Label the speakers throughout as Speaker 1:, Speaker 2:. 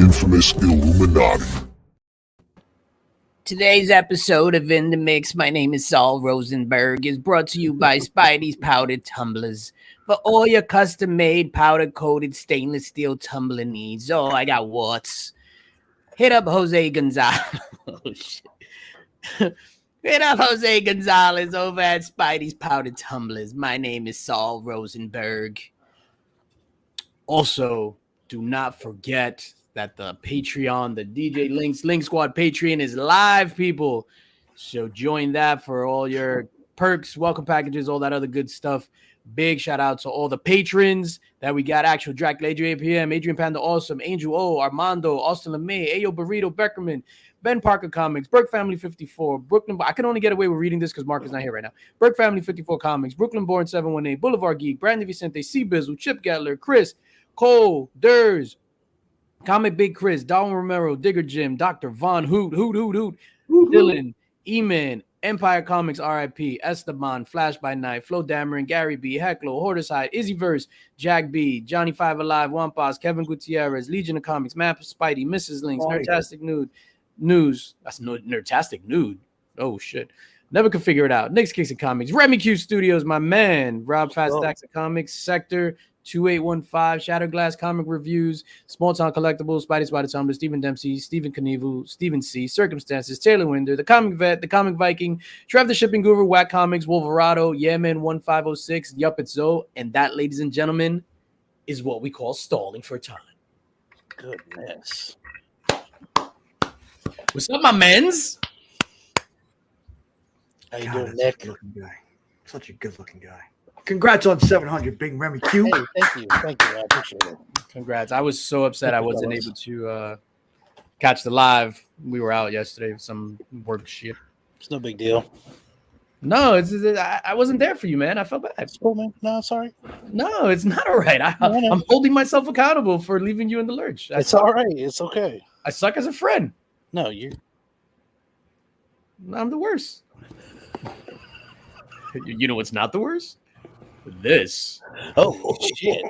Speaker 1: infamous Illuminati.
Speaker 2: Today's episode of In the Mix, my name is Saul Rosenberg, is brought to you by Spidey's Powdered Tumblers. For all your custom-made, powder-coated stainless steel tumbler needs. Oh, I got warts. Hit up Jose Gonzalez. Oh, shit. Hit up Jose Gonzalez over at Spidey's Powdered Tumblers. My name is Saul Rosenberg. Also, do not forget that the Patreon, the DJ Link Squad Patreon is live, people. So join that for all your perks, welcome packages, all that other good stuff. Big shout out to all the patrons that we got. Actual Dracula, Adrian PM, Adrian Panda Awesome, Angel O, Armando, Austin LeMay, Ayo Burrito, Beckerman, Ben Parker Comics, Burke Family 54, Brooklyn. I can only get away with reading this because Mark is not here right now. Burke Family 54 Comics, Brooklyn Born 718, Boulevard Geek, Brandon Vicente, C Bizzle, Chip Gatler, Chris, Cole, Durs, Comic Big Chris, Darwin Romero, Digger Jim, Dr. Von Hoot, Dylan, E-Man, Empire Comics, RIP, Esteban, Flash by Night, Flo Dameron, Gary B, Hecklo, Horderside, Izzyverse, Jack B, Johnny Five Alive, Wampas, Kevin Gutierrez, Legion of Comics, Map of Spidey, Mrs. Links, Nerdtastic News. That's Nerdtastic Nude. Oh, shit. Never could figure it out. Nick's Kicks and Comics, Remy Q Studios, my man, Rob Fast Stacks of Comics, Sector 2815, Shatterglass Comic Reviews, Small Town Collectibles, Spider Tumblr, Stephen Dempsey, Stephen Knievel, Stephen C, Circumstances, Taylor Winder, The Comic Vet, The Comic Viking, Trev the Shipping Guru, Whack Comics, Wolverado, Yemen 1506, Yup It's Zoe, and that, ladies and gentlemen, is what we call stalling for time. Goodness. What's up, my mens?
Speaker 3: How you doing, Nick? Such a good-looking guy. Congrats on 700, Big Remy Q.
Speaker 4: Hey, thank you. I appreciate it.
Speaker 2: Congrats. I was so upset I wasn't able to catch the live. We were out yesterday with some work shit.
Speaker 4: It's no big deal.
Speaker 2: No, I wasn't there for you, man. I felt bad.
Speaker 4: It's cool, man. No, sorry.
Speaker 2: No, it's not all right. I'm holding myself accountable for leaving you in the lurch.
Speaker 4: It's all right. It's okay.
Speaker 2: I suck as a friend.
Speaker 4: No,
Speaker 2: I'm the worst. You know what's not the worst? This.
Speaker 4: Oh shit!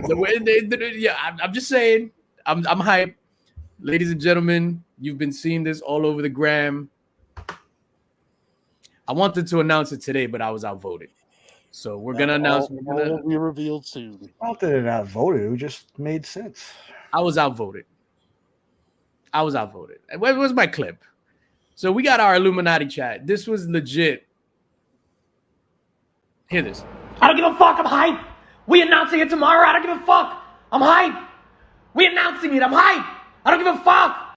Speaker 2: The way I'm just saying. I'm hyped, ladies and gentlemen. You've been seeing this all over the gram. I wanted to announce it today, but I was outvoted. So we're gonna announce.
Speaker 4: Will be revealed soon.
Speaker 3: Not that it outvoted; it just made sense.
Speaker 2: I was outvoted. Where was my clip? So we got our Illuminati chat. This was legit. Hear this.
Speaker 5: I don't give a fuck. I'm hype. We announcing it tomorrow. I don't give a fuck. I'm hype. We announcing it. I'm hype. I don't give a fuck.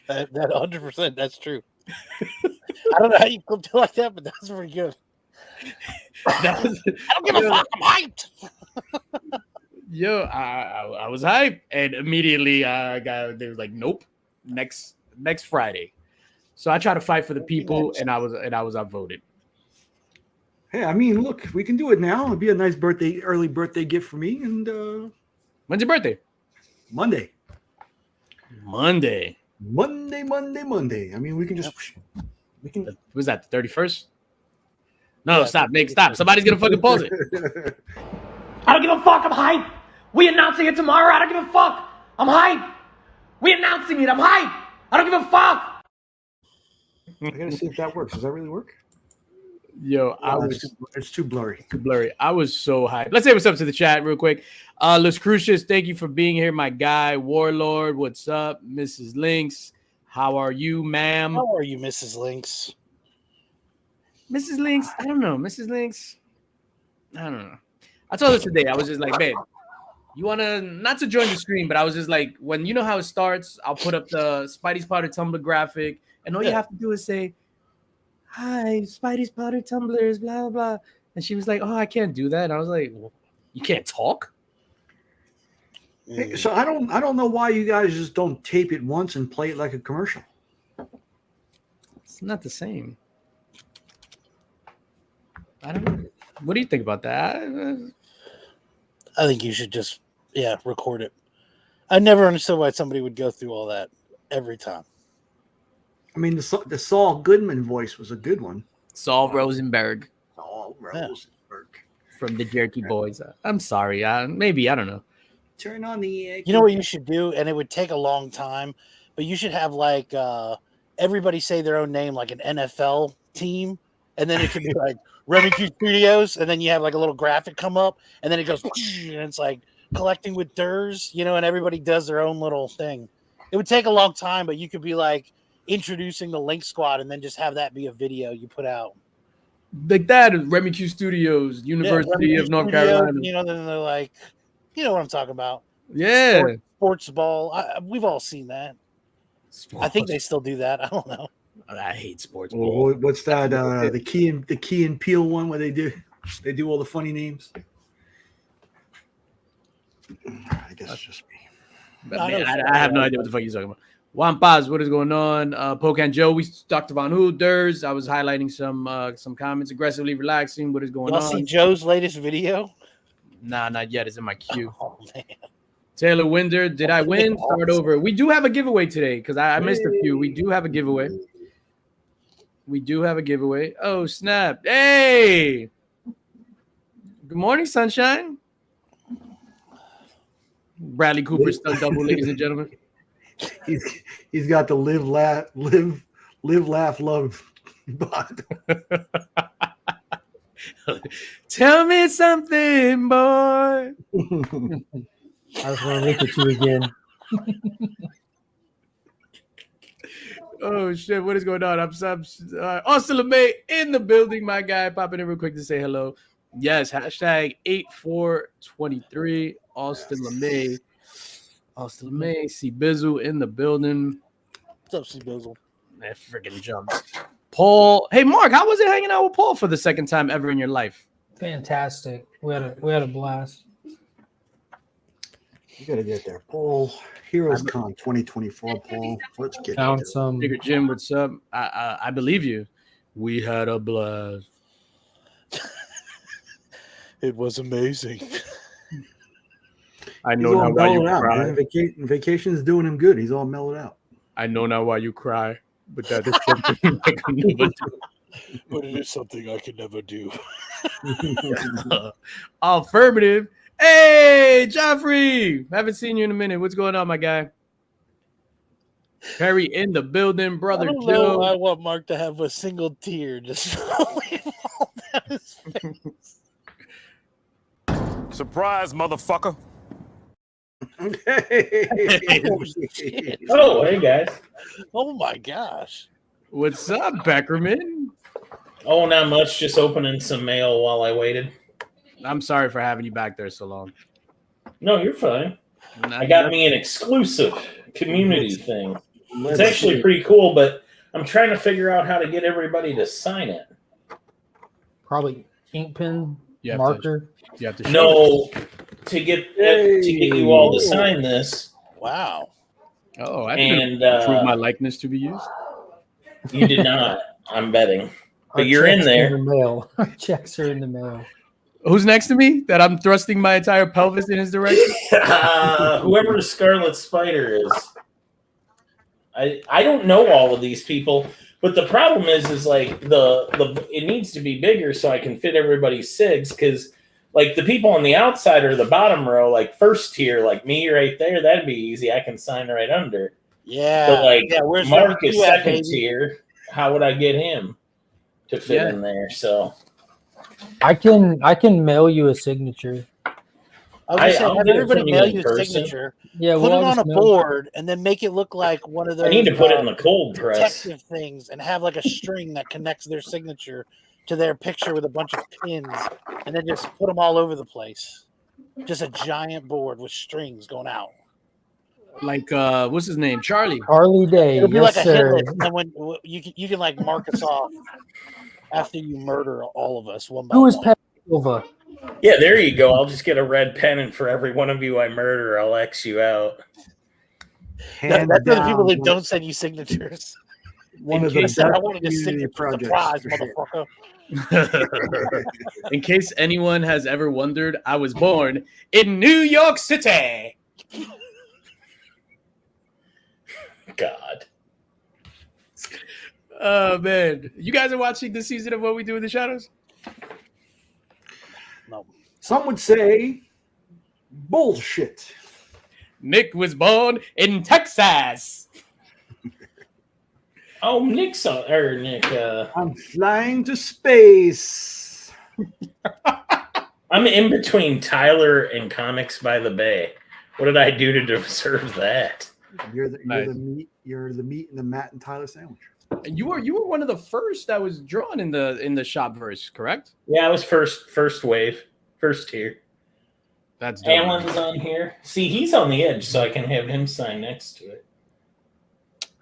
Speaker 4: That 100%. That's true. I don't know how you flipped it like that, but that's pretty good.
Speaker 5: I don't give a fuck. I'm hyped.
Speaker 2: Yo, I was hyped, and immediately they were like, nope, next Friday. So I tried to fight for the people, and I was outvoted.
Speaker 3: Hey, I mean, look, we can do it now. It'd be a nice early birthday gift for me. And
Speaker 2: when's your birthday?
Speaker 3: Monday.
Speaker 2: Monday.
Speaker 3: I mean, we can just
Speaker 2: Was that the 31st? No, yeah, stop, Nick, stop. Somebody's gonna fucking pause it.
Speaker 5: I don't give a fuck. I'm hype. We announcing it tomorrow. I don't give a fuck. I'm hype. We announcing it. I'm hype. I don't give a fuck.
Speaker 3: I gotta see if that works. Does that really work?
Speaker 2: Yo,
Speaker 3: it's too blurry.
Speaker 2: I was so hyped. Let's say what's up to the chat real quick. Los Crucius, thank you for being here, my guy. Warlord, what's up? Mrs. Lynx, how are you, ma'am?
Speaker 4: How are you, Mrs. Lynx?
Speaker 2: Mrs. Lynx, I don't know. Mrs. Lynx, I don't know. I told her today, I was just like, babe, you want to, not to join the stream, but I was just like, when you know how it starts, I'll put up the Spidey's Powder Tumblr graphic, and all you have to do is say, hi, Spidey's Powder Tumblers, blah, blah, blah. And she was like, oh, I can't do that. And I was like, well, you can't talk?
Speaker 3: Hey, so I don't know why you guys just don't tape it once and play it like a commercial.
Speaker 2: It's not the same. I don't know. What do you think about that?
Speaker 4: I think you should just, record it. I never understood why somebody would go through all that every time.
Speaker 3: I mean, the Saul Goodman voice was a good one.
Speaker 2: Saul Rosenberg.
Speaker 3: Saul Rosenberg.
Speaker 2: From the Jerky Boys. I'm sorry. Maybe, I don't know.
Speaker 3: Turn on the air.
Speaker 4: You know what you should do, and it would take a long time, but you should have like everybody say their own name, like an NFL team, and then it could be like Remy Q Studios, and then you have like a little graphic come up, and then it goes, and it's like collecting with Durs, you know, and everybody does their own little thing. It would take a long time, but you could be like introducing the Link Squad, and then just have that be a video you put out.
Speaker 2: Like that, Remy Q Studios, University of North Carolina.
Speaker 4: You know, then they're like, you know what I'm talking about.
Speaker 2: Yeah.
Speaker 4: Sports ball. We've all seen that. I think they still do that. I don't know.
Speaker 2: I hate sports ball.
Speaker 3: What's that? The Key and Peele one where they do all the funny names. I guess it's just me.
Speaker 2: But I have no idea what the fuck you're talking about. Juan Paz, what is going on? Pocan Joe, we Dr. Von Hooders. I was highlighting some comments. Aggressively relaxing. What is going
Speaker 4: Y'all
Speaker 2: on?
Speaker 4: see Joe's latest video?
Speaker 2: Nah, not yet. It's in my queue.
Speaker 4: Oh man.
Speaker 2: Taylor Winder, did I win? Start over. We do have a giveaway today because I missed a few. We do have a giveaway. Oh, snap. Hey. Good morning, sunshine. Bradley Cooper still double, ladies and gentlemen.
Speaker 3: He's got the live, laugh, love bot.
Speaker 2: Tell me something, boy.
Speaker 6: I just want to look at you again.
Speaker 2: Oh shit! What is going on? I'm Austin LeMay in the building. My guy popping in real quick to say hello. Yes, hashtag 8423 Austin LeMay. Austin LeMay, C Bizzle in the building.
Speaker 4: What's up, C Bizzle?
Speaker 2: That freaking jumps. Paul, hey Mark, how was it hanging out with Paul for the second time ever in your life?
Speaker 6: Fantastic. We had a blast.
Speaker 3: You gotta get there, Paul. Heroes Con 2024, Paul. Let's get
Speaker 6: Found
Speaker 3: there.
Speaker 6: some.
Speaker 2: Bigger Jim, what's up? I believe you. We had a blast.
Speaker 4: It was amazing.
Speaker 2: I
Speaker 3: He's
Speaker 2: know
Speaker 3: all
Speaker 2: now why you
Speaker 3: mellowed out,
Speaker 2: cry.
Speaker 3: man. Vacation's doing him good. He's all mellowed out.
Speaker 2: I know now why you cry, but that is something I can never do.
Speaker 4: But it is something I could never do.
Speaker 2: Affirmative. Hey, Joffrey. Haven't seen you in a minute. What's going on, my guy? Perry in the building, brother
Speaker 4: I don't
Speaker 2: Joe.
Speaker 4: know. I want Mark to have a single tear just rolling down his face.
Speaker 1: Surprise, motherfucker.
Speaker 7: Oh, hey guys.
Speaker 4: Oh my gosh.
Speaker 2: What's up, Beckerman?
Speaker 7: Oh, not much. Just opening some mail while I waited.
Speaker 2: I'm sorry for having you back there so long.
Speaker 7: No, you're fine. I got me an exclusive community thing. It's actually pretty cool, but I'm trying to figure out how to get everybody to sign it.
Speaker 6: Probably ink pen,
Speaker 2: You have
Speaker 6: marker.
Speaker 2: You have to show
Speaker 7: No, to get you all to sign this.
Speaker 4: Wow.
Speaker 2: Oh, I didn't
Speaker 7: And
Speaker 2: prove my likeness to be used.
Speaker 7: you did not. I'm betting, but
Speaker 6: Our
Speaker 7: you're in
Speaker 6: checks
Speaker 7: there.
Speaker 6: In the mail. Our checks are in the mail.
Speaker 2: Who's next to me that I'm thrusting my entire pelvis in his direction?
Speaker 7: Whoever the Scarlet Spider is. I don't know all of these people, but the problem is like the it needs to be bigger so I can fit everybody's SIGs, because like the people on the outside or the bottom row, like first tier, like me right there, that'd be easy. I can sign right under.
Speaker 4: Yeah.
Speaker 7: But like
Speaker 4: where's
Speaker 7: Mark is
Speaker 4: you at,
Speaker 7: second
Speaker 4: baby?
Speaker 7: tier. How would I get him to fit in there? So
Speaker 6: I can mail you a signature.
Speaker 4: I was gonna say,
Speaker 7: I'll
Speaker 4: have
Speaker 7: get it
Speaker 4: everybody
Speaker 7: from you
Speaker 4: mail
Speaker 7: in
Speaker 4: you a
Speaker 7: person.
Speaker 4: signature.
Speaker 6: Yeah,
Speaker 4: Put it
Speaker 6: I'll
Speaker 4: on a
Speaker 6: just mail-
Speaker 4: board and then make it look like one of those
Speaker 7: I need to put it in the cold press.
Speaker 4: detective things and have like a string that connects their signature to their picture with a bunch of pins, and then just put them all over the place. Just a giant board with strings going out.
Speaker 2: Like, what's his name? Charlie.
Speaker 6: Harley Day.
Speaker 4: It'll be
Speaker 6: Yes,
Speaker 4: like a hit
Speaker 6: sir.
Speaker 4: list, and then when you can like mark us off after you murder all of us one by
Speaker 6: Who is
Speaker 4: one.
Speaker 6: Pep Silva?
Speaker 7: Yeah, there you go. I'll just get a red pen, and for every one of you I murder, I'll X you out.
Speaker 3: Hands
Speaker 4: That's for the people
Speaker 3: down,
Speaker 4: that don't send you signatures.
Speaker 3: one of the
Speaker 2: In
Speaker 3: best
Speaker 2: case
Speaker 4: I wanted a
Speaker 3: community
Speaker 4: signature
Speaker 3: projects.
Speaker 4: surprise,
Speaker 3: for sure.
Speaker 4: motherfucker.
Speaker 2: In case anyone has ever wondered, I was born in New York City.
Speaker 7: God.
Speaker 2: Oh man, you guys are watching this season of What We Do in the Shadows?
Speaker 3: Some would say bullshit.
Speaker 2: Nick was born in Texas.
Speaker 7: Oh, Nick's on, or Nick.
Speaker 3: I'm flying to space.
Speaker 7: I'm in between Tyler and Comics by the Bay. What did I do to deserve that?
Speaker 3: You're the
Speaker 2: Nice.
Speaker 3: meat. You're the meat in the Matt and Tyler sandwich.
Speaker 2: You were one of the first that was drawn in the shop verse, correct?
Speaker 7: Yeah, I was first wave, first tier.
Speaker 2: That's dope.
Speaker 7: Alan's on here. See, he's on the edge, so I can have him sign next to it.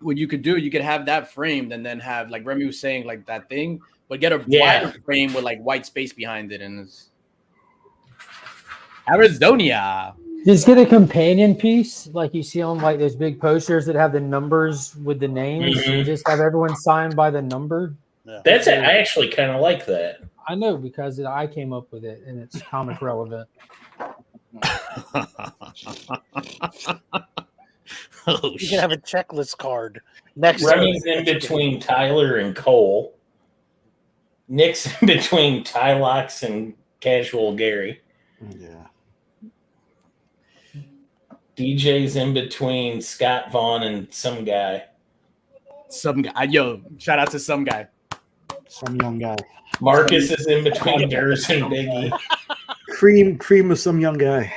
Speaker 2: What you could do, you could have that framed and then have, like Remy was saying, like that thing, but get a
Speaker 7: Yeah.
Speaker 2: wider frame with like white space behind it, and it's Arizona.
Speaker 6: Just get a companion piece, like you see on like those big posters that have the numbers with the names,
Speaker 7: Mhm.
Speaker 6: and just have everyone signed by the number.
Speaker 7: That's it. I actually kind of like that.
Speaker 6: I know because I came up with it, and it's comic relevant.
Speaker 2: Oh,
Speaker 4: You can have a checklist card next.
Speaker 7: Remy's in between Tyler and Cole. Nick's in between Tylox and Casual Gary.
Speaker 3: Yeah.
Speaker 7: DJ's in between Scott Vaughn and some guy.
Speaker 2: Some guy. Yo, shout out to some guy.
Speaker 3: Some young guy.
Speaker 7: Marcus is in between Durs and Biggie.
Speaker 3: Cream of some young guy.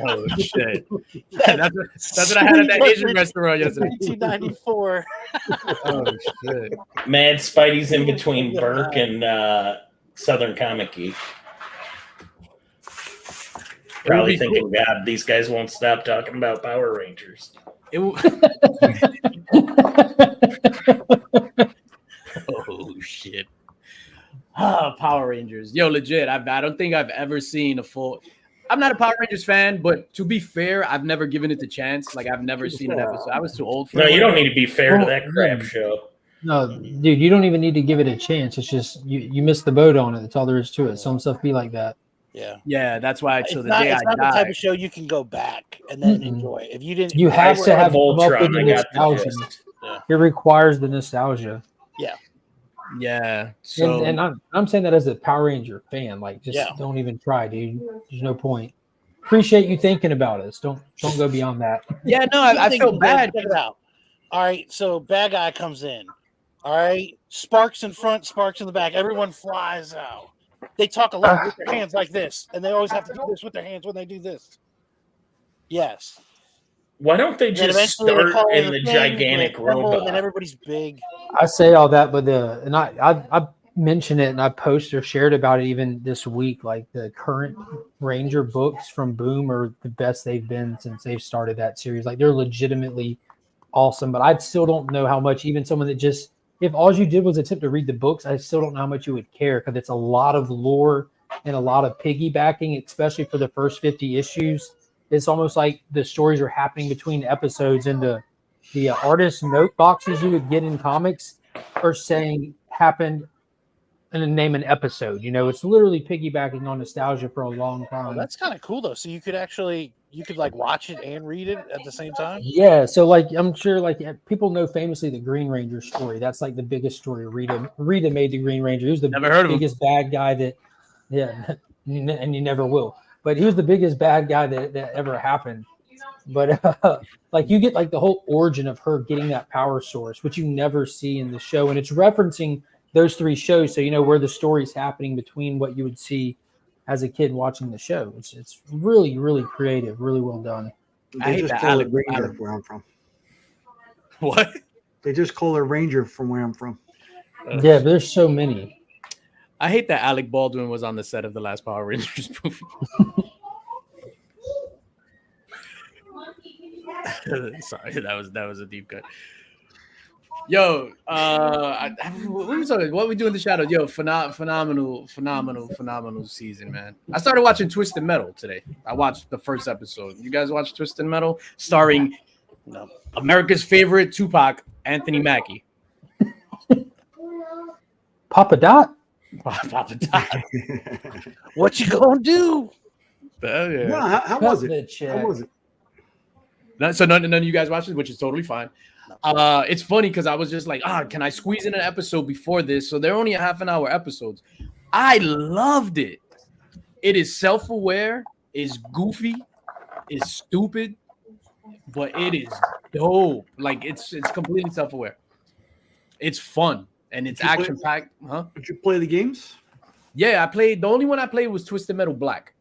Speaker 2: Oh shit! that's what I had at that Asian restaurant yesterday.
Speaker 4: 1994.
Speaker 2: Oh shit!
Speaker 7: Mad Spidey's in between Burke and Southern Comic Geek. Probably
Speaker 2: be
Speaker 7: thinking, God, these guys won't stop talking about Power Rangers.
Speaker 2: Oh shit! Power Rangers. Yo, legit. I don't think I've ever seen a full. I'm not a Power Rangers fan, but to be fair, I've never given it the chance. Like I've never seen an episode. I was too old for
Speaker 7: No,
Speaker 2: it.
Speaker 7: you don't need to be fair to that crap show.
Speaker 6: No, dude, you don't even need to give it a chance. It's just you missed the boat on it. That's all there is to it. Some stuff be like that.
Speaker 4: Yeah.
Speaker 2: Yeah, that's why.
Speaker 4: It's
Speaker 2: So the
Speaker 4: not,
Speaker 2: day
Speaker 4: it's
Speaker 2: I
Speaker 4: not the type
Speaker 2: die,
Speaker 4: of show you can go back and then
Speaker 6: Mm-mm.
Speaker 4: enjoy. If you didn't,
Speaker 6: You have to have come up with
Speaker 7: Voltron,
Speaker 6: the
Speaker 7: I got the
Speaker 6: nostalgia.
Speaker 7: gist.
Speaker 6: It requires the nostalgia.
Speaker 2: yeah. So
Speaker 6: And I'm saying that as a Power Ranger fan. Like, just
Speaker 4: Yeah.
Speaker 6: don't even try, dude. There's no point. Appreciate you thinking about us. Don't go beyond that.
Speaker 2: yeah, no, I feel bad.
Speaker 4: Check it out. All right, so bad guy comes in. All right, sparks in front, sparks in the back. Everyone flies out. They talk a lot with their hands like this, and they always have to do this with their hands when they do this. Yes.
Speaker 7: Why don't they
Speaker 4: And then
Speaker 7: just
Speaker 4: eventually they
Speaker 7: start
Speaker 4: call
Speaker 7: in
Speaker 4: the
Speaker 7: the
Speaker 4: thing,
Speaker 7: gigantic
Speaker 4: they assemble,
Speaker 7: robot?
Speaker 4: and then everybody's big.
Speaker 6: I say all that, but I mentioned it and I posted or shared about it even this week. Like the current Ranger books from Boom are the best they've been since they've started that series. Like they're legitimately awesome, but I still don't know how much even someone that just, if all you did was attempt to read the books, I still don't know how much you would care because it's a lot of lore and a lot of piggybacking, especially for the first 50 issues. It's almost like the stories are happening between episodes, and the artist note boxes you would get in comics are saying happened and then name an episode. You know, it's literally piggybacking on nostalgia for a long
Speaker 4: Oh,
Speaker 6: time.
Speaker 4: that's kind of cool though. So you could like watch it and read it at the same time.
Speaker 6: Yeah, so like I'm sure like people know famously the Green Ranger story. That's like the biggest story. Rita made the Green Ranger. He was the
Speaker 2: Never heard of him.
Speaker 6: biggest bad guy that, yeah, and you never will. But he was the biggest bad guy that ever happened. But like you get like the whole origin of her getting that power source, which you never see in the show, and it's referencing those three shows, so you know where the story's happening between what you would see as a kid watching the show. It's really, really creative, really well done.
Speaker 2: I hate
Speaker 3: just
Speaker 2: that
Speaker 3: call
Speaker 2: Alec-
Speaker 3: her Ranger
Speaker 2: Alec-
Speaker 3: where I'm from.
Speaker 2: What?
Speaker 3: They just call her Ranger from where I'm from.
Speaker 6: Yeah, but there's so many.
Speaker 2: I hate that Alec Baldwin was on the set of the last Power Rangers movie. Sorry, that was a deep cut. Yo, what we do in the shadow? Yo, phenomenal season, man. I started watching Twisted Metal today. I watched the first episode. You guys watch Twisted Metal, starring America's favorite Tupac, Anthony Mackie.
Speaker 6: Papa Dot?
Speaker 2: Papa Dot.
Speaker 4: What you gonna do?
Speaker 2: Oh, yeah.
Speaker 3: No, how was
Speaker 6: Cut the
Speaker 3: it?
Speaker 6: check.
Speaker 3: How was it?
Speaker 2: So none of you guys watched it, which is totally fine. It's funny because I was just like, can I squeeze in an episode before this? So they're only a half an hour episodes. I loved it. It is self-aware, is goofy, is stupid, but it is dope. Like it's completely self-aware. It's fun and it's
Speaker 3: Did you play-
Speaker 2: action packed. Huh?
Speaker 3: Did you play the games?
Speaker 2: Yeah, I played. The only one I played was Twisted Metal Black.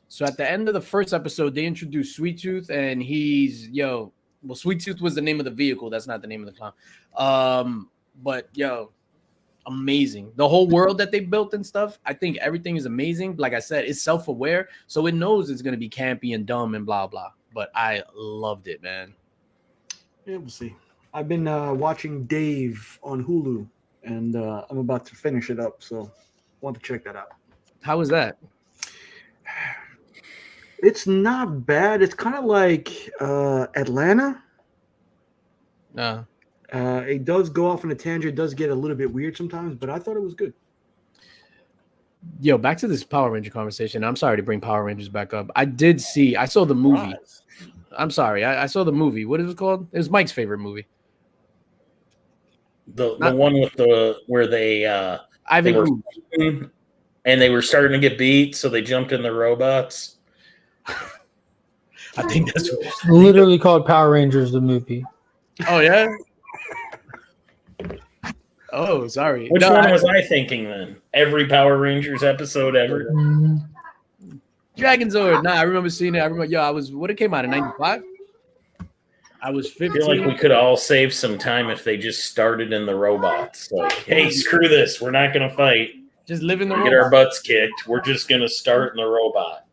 Speaker 2: So at the end of the first episode, they introduced Sweet Tooth, and well, Sweet Tooth was the name of the vehicle. That's not the name of the clown. But amazing. The whole world that they built and stuff. I think everything is amazing. Like I said, it's self-aware, so it knows it's gonna be campy and dumb and blah blah. But I loved it, man.
Speaker 3: Yeah, we'll see. I've been watching Dave on Hulu, and I'm about to finish it up, so want to check that out.
Speaker 2: How was that?
Speaker 3: It's not bad. It's kind of like Atlanta. It does go off on a tangent. It does get a little bit weird sometimes, but I thought it was good.
Speaker 2: Yo, back to this Power Ranger conversation. I'm sorry to bring Power Rangers back up. I saw the movie. I'm sorry. I saw the movie. What is it called? It was Mike's favorite movie.
Speaker 7: The one with where they
Speaker 2: Ivan
Speaker 7: were fighting, and they were starting to get beat, so they jumped in the robots.
Speaker 2: I think that's what
Speaker 6: It's literally called Power Rangers the movie.
Speaker 2: Oh yeah. Oh, sorry.
Speaker 7: Which one was I thinking then? Every Power Rangers episode ever.
Speaker 2: Dragon Zord. Nah, I remember seeing it. I remember, what it came out in 95? I was 15.
Speaker 7: I feel like we could all save some time if they just started in the robots. Like, hey, screw this. We're not going to fight.
Speaker 2: Just live in the
Speaker 7: Get our butts kicked. We're just going to start in the robot.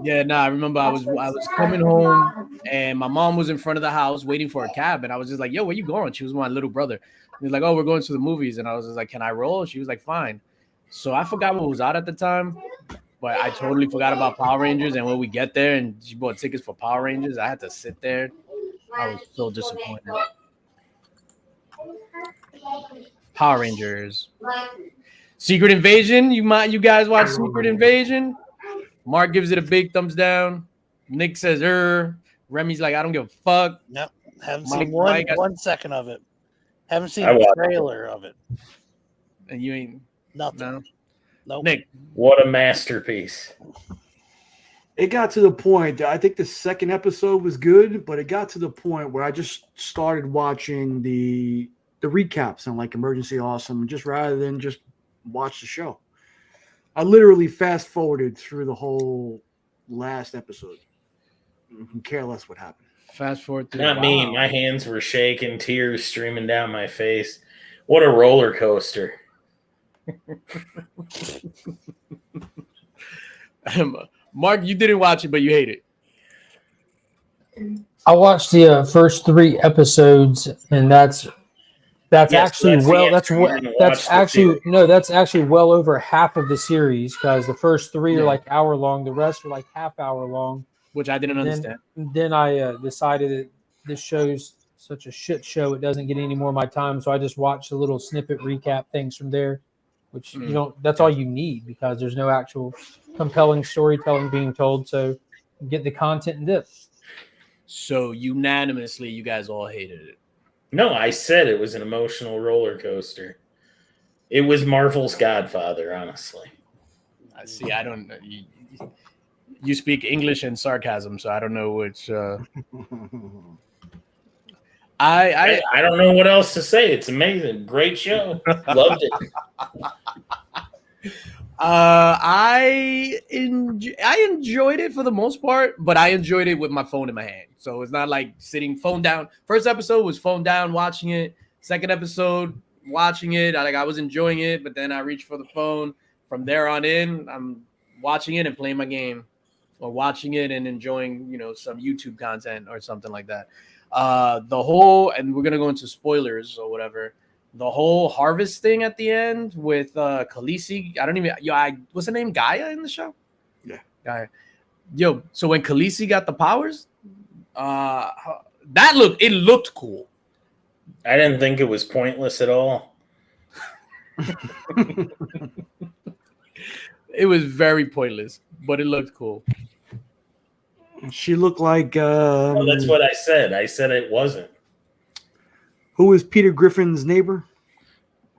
Speaker 2: Yeah, I remember I was coming home and my mom was in front of the house waiting for a cab, and I was just like, yo, where you going? She was my little brother. He was like, oh, we're going to the movies. And I was just like, can I roll? She was like, fine. So I forgot what was out at the time, but I totally forgot about Power Rangers. And when we get there and she bought tickets for Power Rangers, I had to sit there. I was so disappointed. Power Rangers. Secret Invasion. You guys watch Secret Invasion? Mark gives it a big thumbs down. Nick says, Remy's like, I don't give a fuck.
Speaker 4: Nope. Haven't seen one second of it. Haven't seen a trailer of it.
Speaker 2: And you ain't
Speaker 4: nothing.
Speaker 2: No.
Speaker 4: Nope.
Speaker 2: Nick.
Speaker 7: What a masterpiece.
Speaker 3: It got to the point that I think the second episode was good, but it got to the point where I just started watching the recaps on like Emergency Awesome, just rather than just watch the show. I literally fast forwarded through the whole last episode. I can care less what happened.
Speaker 2: Fast forward through.
Speaker 7: Not me. My hands were shaking, tears streaming down my face. What a roller coaster.
Speaker 2: Mark, you didn't watch it, but you hate it.
Speaker 6: I watched the first 3 episodes, and that's actually well over half of the series, because the first 3 are like hour long, the rest are like half hour long.
Speaker 2: Which I didn't understand.
Speaker 6: Then I decided that this show's such a shit show, it doesn't get any more of my time, so I just watched a little snippet recap things from there, which that's all you need, because there's no actual compelling storytelling being told. So get the content in this.
Speaker 2: So unanimously, you guys all hated it.
Speaker 7: No, I said it was an emotional roller coaster. It was Marvel's Godfather, honestly.
Speaker 2: I see. I don't know. You speak English and sarcasm, so I don't know which. I
Speaker 7: don't know what else to say. It's amazing. Great show. Loved it.
Speaker 2: I enjoyed it for the most part, but I enjoyed it with my phone in my hand. So it's not like sitting phone down. First episode was phone down watching it. Second episode watching it. I was enjoying it, but then I reached for the phone. From there on in, I'm watching it and playing my game, or watching it and enjoying, some YouTube content or something like that. And we're gonna go into spoilers or whatever. The whole harvest thing at the end with Khaleesi. What's her name? Gaia in the show?
Speaker 3: Yeah.
Speaker 2: Gaia. Yo, so when Khaleesi got the powers, it looked cool.
Speaker 7: I didn't think it was pointless at all.
Speaker 2: It was very pointless, but it looked cool.
Speaker 3: She looked like
Speaker 7: that's what I said. I said it wasn't.
Speaker 3: Who is Peter Griffin's neighbor?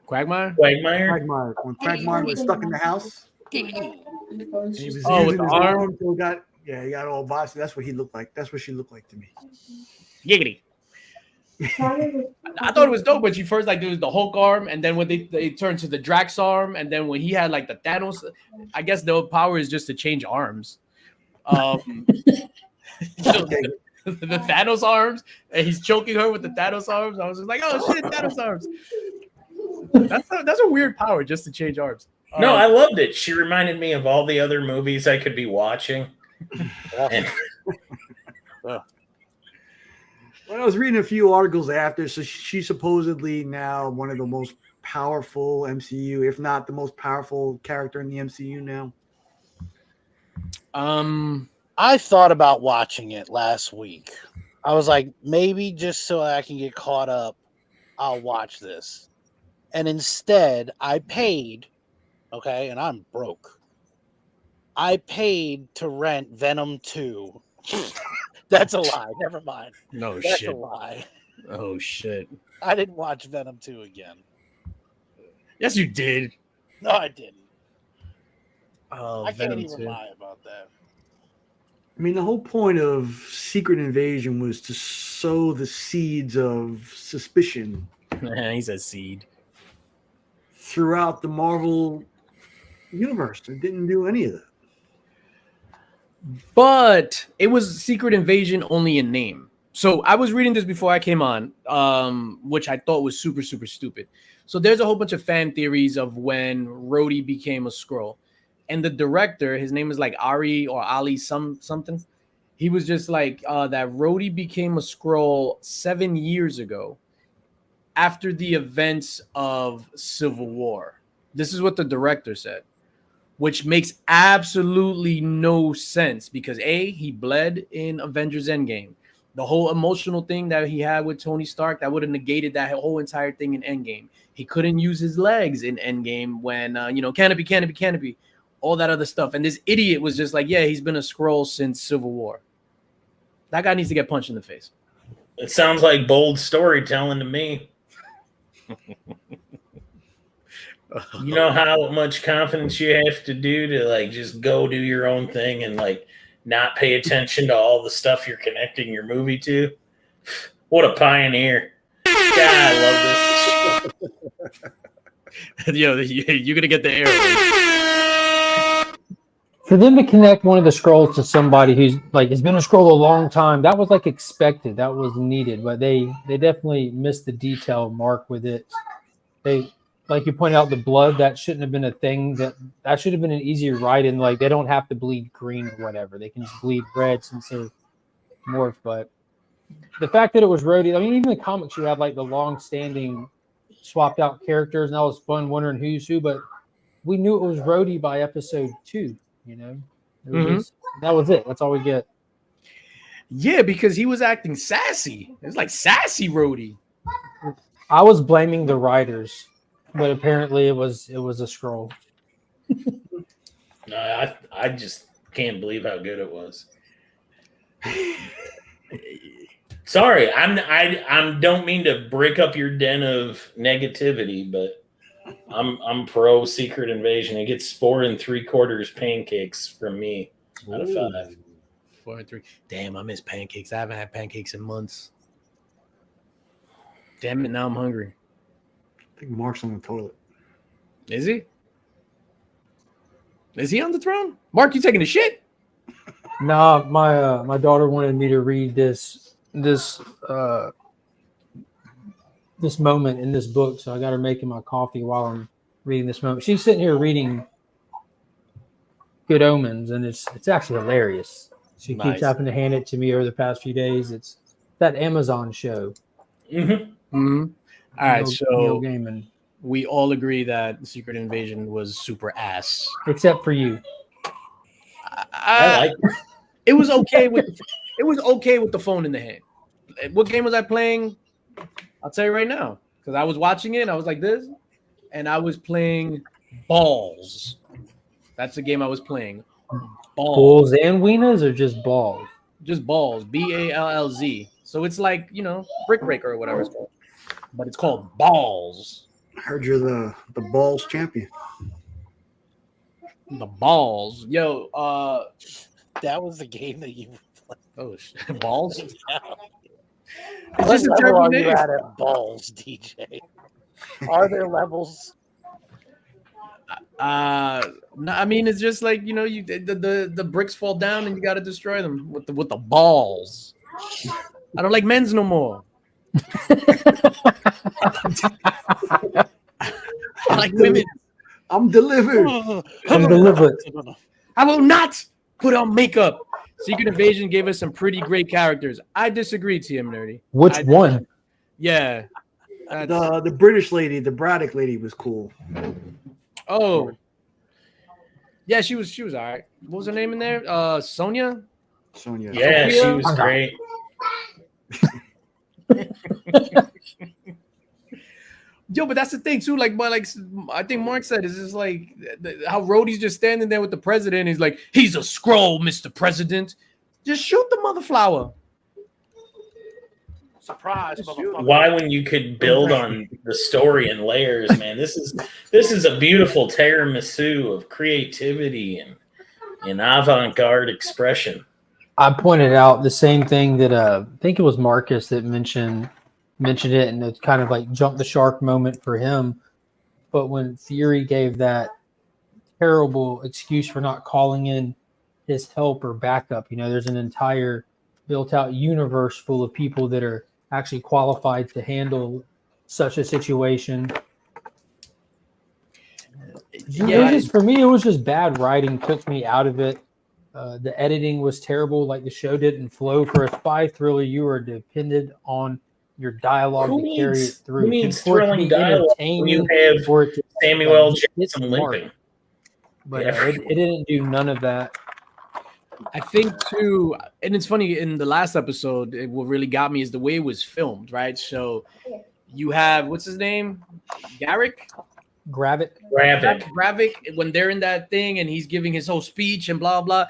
Speaker 2: Quagmire?
Speaker 3: Quagmire. When Quagmire was stuck in the house, he was
Speaker 2: with the arm.
Speaker 3: until got Yeah, he got all boxy. That's what he looked like. That's what she looked like to me.
Speaker 2: Giggity. I thought it was dope when she first like there was the Hulk arm, and then when they turned to the Drax arm, and then when he had like the Thanos, I guess the power is just to change arms. So the Thanos arms, and he's choking her with the Thanos arms. I was just like, oh shit, Thanos arms. That's a weird power just to change arms.
Speaker 7: No, I loved it. She reminded me of all the other movies I could be watching. And
Speaker 3: Well, I was reading a few articles after, so she's supposedly now one of the most powerful MCU, if not the most powerful character in the MCU now.
Speaker 4: I thought about watching it last week. I was like, maybe just so I can get caught up, I'll watch this. And instead, I paid, okay, and I'm broke. I paid to rent Venom 2. That's a lie. Never mind.
Speaker 2: No
Speaker 4: That's
Speaker 2: shit.
Speaker 4: a lie.
Speaker 2: Oh shit.
Speaker 4: I didn't watch Venom 2 again.
Speaker 2: Yes, you did.
Speaker 4: No, I didn't.
Speaker 2: Oh,
Speaker 4: I can't
Speaker 2: Venom
Speaker 4: even
Speaker 2: 2.
Speaker 4: lie about that.
Speaker 3: I mean, the whole point of Secret Invasion was to sow the seeds of suspicion
Speaker 2: He's a seed.
Speaker 3: throughout the Marvel universe. It didn't do any of that.
Speaker 2: But it was Secret Invasion only in name. So I was reading this before I came on, which I thought was super, super stupid. So there's a whole bunch of fan theories of when Rhodey became a Skrull. And the director, his name is like Ari or Ali something. He was just like that Rhodey became a Skrull 7 years ago after the events of Civil War. This is what the director said, which makes absolutely no sense because A, he bled in Avengers Endgame. The whole emotional thing that he had with Tony Stark, that would have negated that whole entire thing in Endgame. He couldn't use his legs in Endgame when, canopy, all that other stuff. And this idiot was just like, yeah, he's been a Skrull since Civil War. That guy needs to get punched in the face.
Speaker 7: it sounds like bold storytelling to me. You know how much confidence you have to do to like just go do your own thing and like not pay attention to all the stuff you're connecting your movie to? What a pioneer. God, I love this.
Speaker 2: Yo, you're going to get the air.
Speaker 6: For them to connect one of the Skrulls to somebody who's like has been a Skrull a long time, that was like expected, that was needed, but they definitely missed the detail mark with it. They, like you pointed out, the blood, that shouldn't have been a thing. That should have been an easier write in. Like they don't have to bleed green or whatever; they can just bleed red since they're morph. But the fact that it was Rhodey, I mean, even the comics you had like the long-standing swapped out characters, and that was fun wondering who's who. But we knew it was Rhodey by episode 2. You know, that was it. That's all we get.
Speaker 2: Yeah, because he was acting sassy. It was like sassy Rhodey.
Speaker 6: I was blaming the writers, but apparently it was a Skrull.
Speaker 7: No, I just can't believe how good it was. Sorry, I don't mean to break up your den of negativity, but I'm pro Secret Invasion. It gets 4 3/4 pancakes from me out of 5.
Speaker 2: 4 and 3. Damn, I miss pancakes. I haven't had pancakes in months. Damn it, now I'm hungry.
Speaker 3: I think Mark's on the toilet.
Speaker 2: Is he? Is he on the throne? Mark, you taking a shit?
Speaker 6: No, my daughter wanted me to read this moment in this book, so I got her making my coffee while I'm reading this moment. She's sitting here reading Good Omens, and it's actually hilarious. She keeps having to hand it to me over the past few days. It's that Amazon show.
Speaker 2: All right, so
Speaker 6: Neil Gaiman.
Speaker 2: we all agree that Secret Invasion was super ass.
Speaker 6: Except for you.
Speaker 7: I like it.
Speaker 2: It was okay with the phone in the hand. What game was I playing? I'll tell you right now, because I was watching it and I was like this, and I was playing Balls. That's the game I was playing.
Speaker 6: Bulls and wieners, or just balls?
Speaker 2: Just Balls. Ballz. So it's like, Brick Breaker or whatever it's called. But it's called Balls.
Speaker 3: I heard you're the balls champion.
Speaker 2: The Balls. Yo,
Speaker 4: That was the game that you played.
Speaker 2: Oh, balls.
Speaker 4: What
Speaker 2: just a
Speaker 4: level
Speaker 2: terrible
Speaker 4: are you
Speaker 2: name.
Speaker 4: at balls, DJ? Are there levels?
Speaker 2: No, I mean it's just like you the bricks fall down and you got to destroy them with the balls. I don't like men's no more. I like women.
Speaker 3: I'm delivered.
Speaker 6: I'm deliberate.
Speaker 2: I will not put on makeup. Secret Invasion gave us some pretty great characters. I disagree, TM Nerdy.
Speaker 6: Which one?
Speaker 2: Yeah.
Speaker 3: The British lady, the Braddock lady, was cool.
Speaker 2: Oh. Yeah, she was all right. What was her name in there? Sonia?
Speaker 3: Sonya.
Speaker 7: Yeah,
Speaker 2: Sophia?
Speaker 7: she was great.
Speaker 2: Yo, but that's the thing too. Like I think Mark said, is just like how Rhodey's just standing there with the president. He's like, he's a scroll, Mr. President. Just shoot the mother flower.
Speaker 4: Surprise, motherfucker.
Speaker 7: Why, when you could build on the story in layers, man? This is a beautiful tiramisu of creativity and avant-garde expression.
Speaker 6: I pointed out the same thing that I think it was Marcus that mentioned it, and it kind of like jumped the shark moment for him. But when Fury gave that terrible excuse for not calling in his help or backup, there's an entire built out universe full of people that are actually qualified to handle such a situation.
Speaker 2: Yeah,
Speaker 6: For me, it was just bad writing, took me out of it. The editing was terrible. Like the show didn't flow. For a spy thriller, you are dependent on your dialogue to carry it through.
Speaker 7: Who needs
Speaker 6: For it to
Speaker 7: thrilling
Speaker 6: be
Speaker 7: dialogue when you
Speaker 6: entertaining,
Speaker 7: have
Speaker 6: for it to
Speaker 7: Samuel
Speaker 6: hit the
Speaker 7: Jackson
Speaker 6: mark.
Speaker 7: limping?
Speaker 6: But
Speaker 7: Yeah.
Speaker 6: it didn't do none of that.
Speaker 2: I think too, and it's funny in the last episode, what really got me is the way it was filmed, right? So you have what's his name, Garrick,
Speaker 6: Gravit.
Speaker 2: Gravik, when they're in that thing and he's giving his whole speech and blah blah.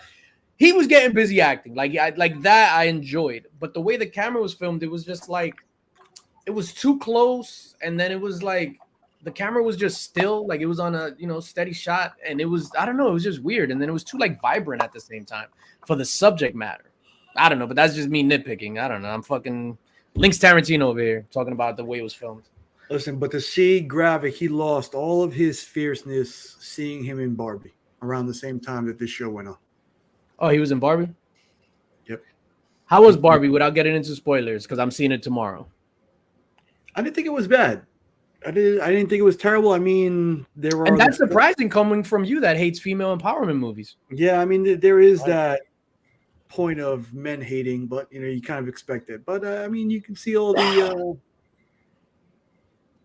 Speaker 2: He was getting busy acting like that. I enjoyed, but the way the camera was filmed, it was just like it was too close, and then it was like the camera was just still, like it was on a steady shot, and it was, I don't know, it was just weird, and then it was too like vibrant at the same time for the subject matter. I don't know, but that's just me nitpicking. I don't know. I'm fucking Links Tarantino over here talking about the way it was filmed.
Speaker 3: Listen, but to see Gravik, he lost all of his fierceness seeing him in Barbie around the same time that this show went on.
Speaker 2: Oh, he was in Barbie?
Speaker 3: Yep.
Speaker 2: How was Barbie without getting into spoilers? Because I'm seeing it tomorrow.
Speaker 3: I didn't think it was bad. I didn't think it was terrible. I mean, there were.
Speaker 2: And that's surprising coming from you that hates female empowerment movies.
Speaker 3: Yeah, I mean, there is that point of men hating, but you kind of expect it. But I mean, you can see all the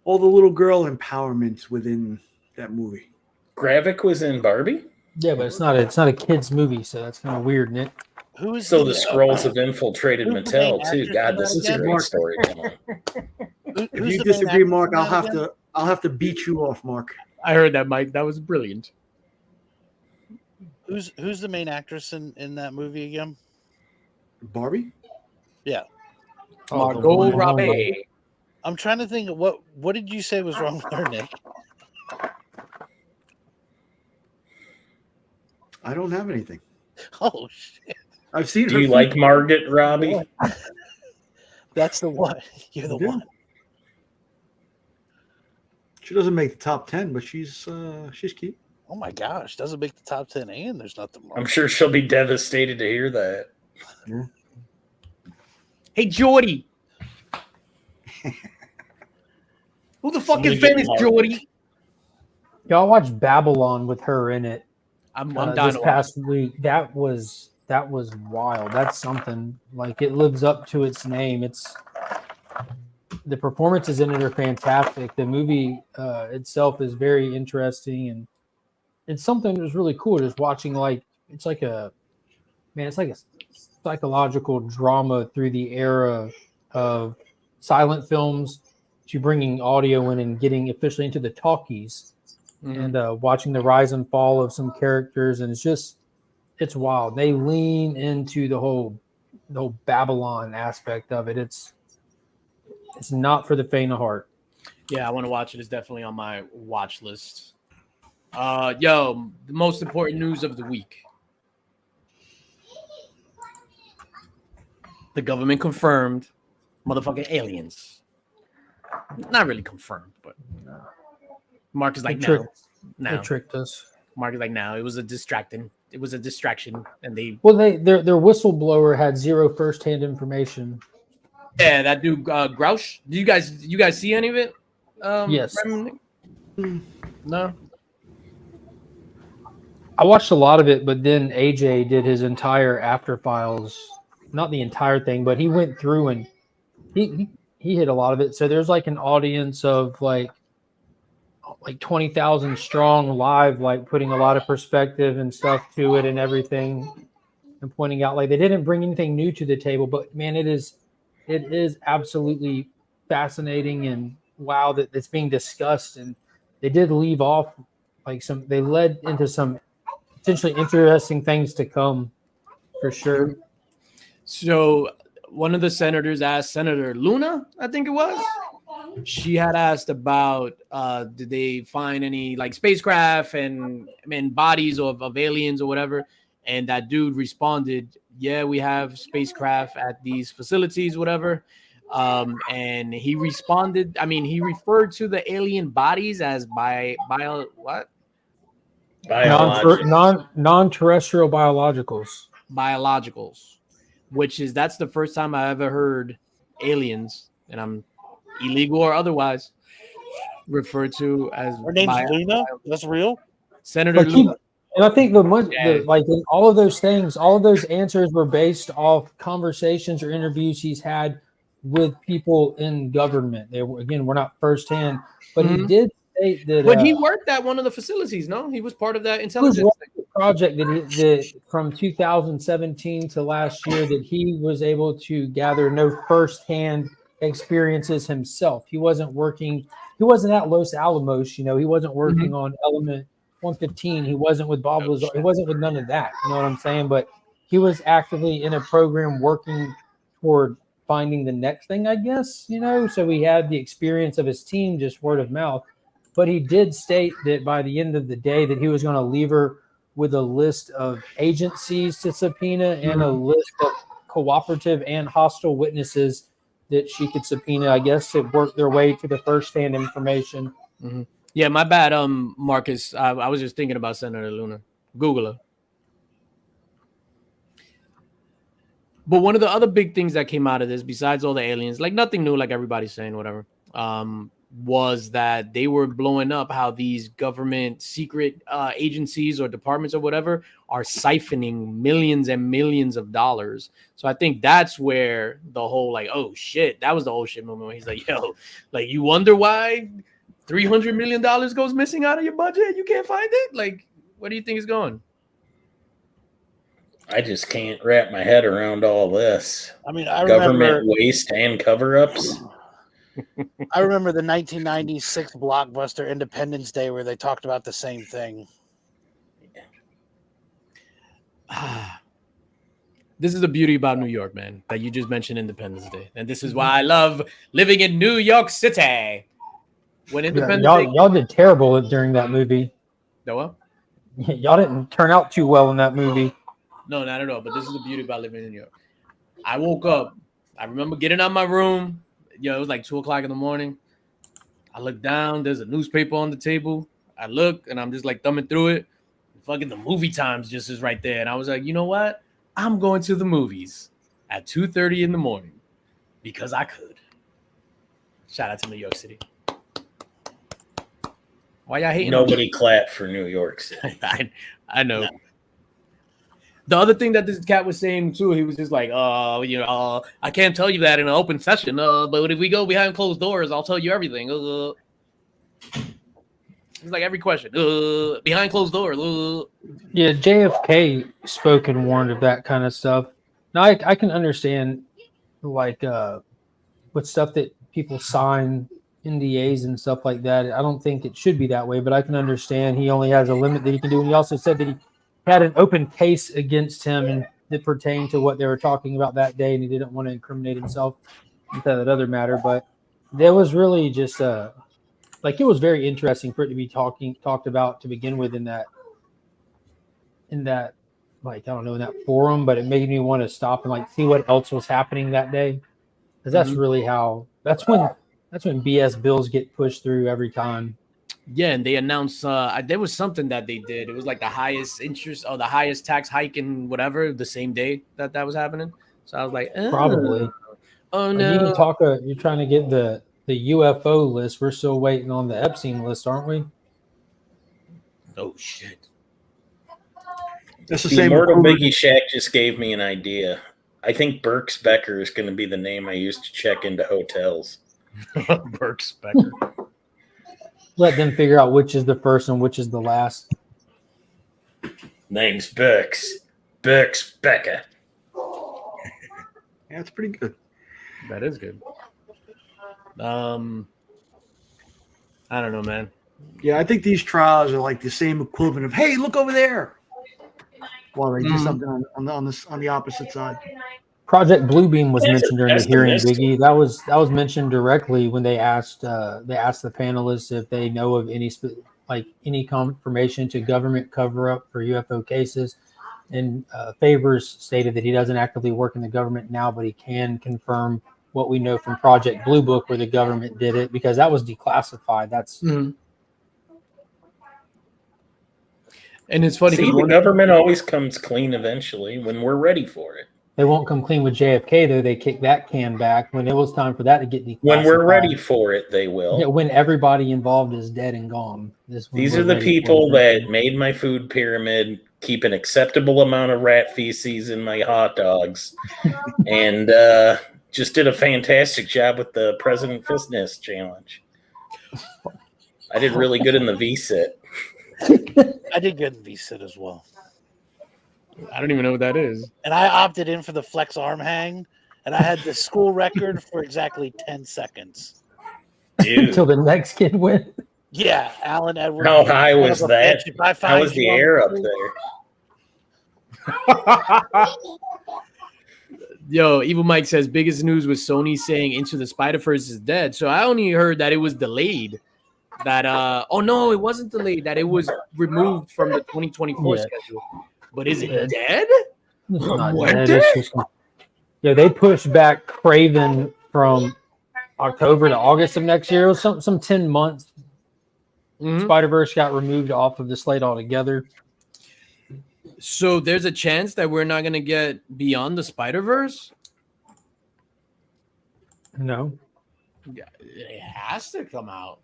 Speaker 3: little girl empowerment within that movie.
Speaker 7: Gravik was in Barbie?
Speaker 6: Yeah, but it's not a kids movie, so that's kind of weird, Nick.
Speaker 7: So the Skrulls have infiltrated
Speaker 4: who's the
Speaker 7: Mattel
Speaker 4: main
Speaker 7: too.
Speaker 4: actress
Speaker 7: God,
Speaker 4: in
Speaker 7: this
Speaker 4: that
Speaker 7: is a
Speaker 4: again?
Speaker 7: great story. Come on.
Speaker 3: If you disagree, Mark, I'll have to beat you off, Mark.
Speaker 2: I heard that, Mike. That was brilliant.
Speaker 4: Who's the main actress in that movie again?
Speaker 3: Barbie?
Speaker 4: Yeah.
Speaker 2: Margot Robbie.
Speaker 4: I'm trying to think of what did you say was wrong with her, Nick?
Speaker 3: I don't have anything.
Speaker 4: Oh shit.
Speaker 3: I've seen
Speaker 7: Do
Speaker 3: her.
Speaker 7: you like Margot Robbie?
Speaker 4: That's the one. You're the
Speaker 3: Yeah.
Speaker 4: one.
Speaker 3: She doesn't make the top 10, but she's cute.
Speaker 4: Oh my gosh, doesn't make the top 10 and there's nothing wrong.
Speaker 7: I'm sure she'll be devastated to hear that.
Speaker 2: Hey, Jordy. Who the fuck is famous Jordy?
Speaker 6: Y'all watched Babylon with her in it.
Speaker 2: I'm down
Speaker 6: this past week. That was wild. That's something. Like, it lives up to its name. The performances in it are fantastic. The movie itself is very interesting, and it's something that was really cool. Just watching, it's like a psychological drama through the era of silent films to bringing audio in and getting officially into the talkies. And watching the rise and fall of some characters, and it's wild. They lean into the whole Babylon aspect of it. It's not for the faint of heart.
Speaker 2: Yeah, I want to watch it. It's definitely on my watch list. The most important news of the week. the government confirmed motherfucking aliens. Not really confirmed, but Mark is like, no.
Speaker 6: They tricked us.
Speaker 2: Mark is like, no, it was a distraction, and they.
Speaker 6: Well, their whistleblower had zero firsthand information.
Speaker 2: Yeah, that dude Grouch. Do you guys see any of it?
Speaker 6: Yes.
Speaker 2: No.
Speaker 6: I watched a lot of it, but then AJ did his entire after files, not the entire thing, but he went through and he hit a lot of it. So there's like an audience of like 20,000 strong live, like putting a lot of perspective and stuff to it and everything, and pointing out like they didn't bring anything new to the table, but man, it is absolutely fascinating and wow that it's being discussed. And they did leave off like they led into some potentially interesting things to come for sure.
Speaker 2: So one of the senators asked Senator Luna, I think it was. She had asked about did they find any like spacecraft and bodies of aliens or whatever, and that dude responded, yeah, we have spacecraft at these facilities, whatever. And he responded, he referred to the alien bodies as
Speaker 6: non-terrestrial
Speaker 2: biologicals, that's the first time I ever heard aliens, and I'm illegal or otherwise, referred to as
Speaker 4: her name's Luna. That's real.
Speaker 2: Senator Luna.
Speaker 6: And I think like in all of those things, all of those answers were based off conversations or interviews he's had with people in government. They were, again, we're not firsthand, but he did state that.
Speaker 2: But he worked at one of the facilities. No, he was part of that intelligence
Speaker 6: project that from 2017 to last year that he was able to gather no firsthand experiences himself. He wasn't at Los Alamos, he wasn't working on Element 115. He wasn't with Bob Lazar. He wasn't with none of that. You know what I'm saying? But he was actively in a program working toward finding the next thing, I guess, so he had the experience of his team, just word of mouth. But he did state that by the end of the day that he was going to leave her with a list of agencies to subpoena and a list of cooperative and hostile witnesses that she could subpoena, I guess, to work their way to the first-hand information.
Speaker 2: Yeah, my bad, Marcus. I was just thinking about Senator Luna. Google her. But one of the other big things that came out of this, besides all the aliens, like nothing new, like everybody's saying, whatever, was that they were blowing up how these government secret agencies or departments or whatever are siphoning millions and millions of dollars. So I think that's where the whole like, oh shit, that was the whole shit moment where he's like, yo, like you wonder why $300 million goes missing out of your budget? You can't find it? Like, where do you think it's going?
Speaker 7: I just can't wrap my head around all this.
Speaker 4: I
Speaker 7: government
Speaker 4: remember
Speaker 7: waste and cover-ups.
Speaker 4: I remember the 1996 blockbuster Independence Day where they talked about the same thing.
Speaker 2: This is the beauty about New York, man, that you just mentioned Independence Day. And this is why I love living in New York City. When Independence Day...
Speaker 6: Y'all did terrible during that movie.
Speaker 2: No, what?
Speaker 6: Y'all didn't turn out too well in that movie.
Speaker 2: No, not at all. But this is the beauty about living in New York. I woke up. I remember getting out of my room. It was like 2 o'clock in the morning. I look down. There's a newspaper on the table. I look, and I'm just like thumbing through it. Fucking the movie times just is right there. And I was like, you know what? I'm going to the movies at 2:30 in the morning because I could. Shout out to New York City. Why y'all hating?
Speaker 7: Nobody clapped for New York City.
Speaker 2: I know. No. The other thing that this cat was saying too, he was just like, I can't tell you that in an open session, but if we go behind closed doors, I'll tell you everything. It's like every question, behind closed doors.
Speaker 6: Yeah, JFK spoke and warned of that kind of stuff. Now I can understand, like, with stuff that people sign, NDAs and stuff like that. I don't think it should be that way, but I can understand he only has a limit that he can do. And he also said that he had an open case against him and that pertained to what they were talking about that day, and he didn't want to incriminate himself into that other matter. But there was really just it was very interesting for it to be talked about to begin with in that like, I don't know, in that forum, but it made me want to stop and like see what else was happening that day. Because that's really how that's when BS bills get pushed through every time.
Speaker 2: Yeah, and they announced there was something that they did. It was like the highest interest or the highest tax hike in whatever the same day that was happening. So I was like,
Speaker 6: Probably.
Speaker 2: Oh
Speaker 6: Like,
Speaker 2: no.
Speaker 6: you can talk. You're trying to get the UFO list. We're still waiting on the Epstein list, aren't we?
Speaker 2: Oh shit.
Speaker 3: That's the
Speaker 7: The
Speaker 3: same.
Speaker 7: Immortal Biggie Shack just gave me an idea. I think Burks Becker is going to be the name I use to check into hotels.
Speaker 2: Burks Becker.
Speaker 6: Let them figure out which is the first and which is the last.
Speaker 7: Name's Burks. Burks Becker.
Speaker 3: Yeah, it's pretty good.
Speaker 2: That is good. I don't know, man.
Speaker 3: Yeah, I think these trials are like the same equivalent of, hey, look over there. While they do something on the opposite side.
Speaker 6: Project Bluebeam was mentioned during the hearing,
Speaker 7: pessimist.
Speaker 6: Biggie. That was mentioned directly when they asked the panelists if they know of any confirmation to government cover up for UFO cases. And Favors stated that he doesn't actively work in the government now, but he can confirm what we know from Project Blue Book, where the government did it, because that was declassified. That's
Speaker 2: And it's funny
Speaker 7: See,
Speaker 2: because
Speaker 7: the government always comes clean eventually when we're ready for it.
Speaker 6: they won't come clean with JFK though. They kicked that can back when it was time for that to get declassified.
Speaker 7: When we're ready for it, they will.
Speaker 6: Yeah, when everybody involved is dead and gone.
Speaker 7: These are the people that made my food pyramid, keep an acceptable amount of rat feces in my hot dogs, and just did a fantastic job with the President Fist Nest Challenge. I did really good in the V-sit.
Speaker 4: I did good in V-sit as well.
Speaker 2: I don't even know what that is.
Speaker 4: And I opted in for the flex arm hang, and I had the school record for exactly 10 seconds.
Speaker 7: Dude,
Speaker 6: until the next kid went.
Speaker 4: Yeah, Alan Edwards.
Speaker 7: how high was
Speaker 4: Son of a
Speaker 7: that?
Speaker 4: bitch, if I
Speaker 7: How
Speaker 4: find
Speaker 7: was the
Speaker 4: you on
Speaker 7: air up
Speaker 4: the-
Speaker 7: there?
Speaker 2: Yo, Evil Mike says biggest news was Sony saying Into the Spider-Verse is dead. So I only heard that it was delayed. That oh no, it wasn't delayed. That it was removed from the 2024 schedule. But is it dead?
Speaker 6: It's not
Speaker 2: What
Speaker 6: dead.
Speaker 2: the-
Speaker 6: It's just, they pushed back Craven from October to August of next year. It was some 10 months. Spider-Verse got removed off of the slate altogether.
Speaker 2: So there's a chance that we're not gonna get Beyond the Spider-Verse?
Speaker 6: No.
Speaker 2: Yeah, it has to come out.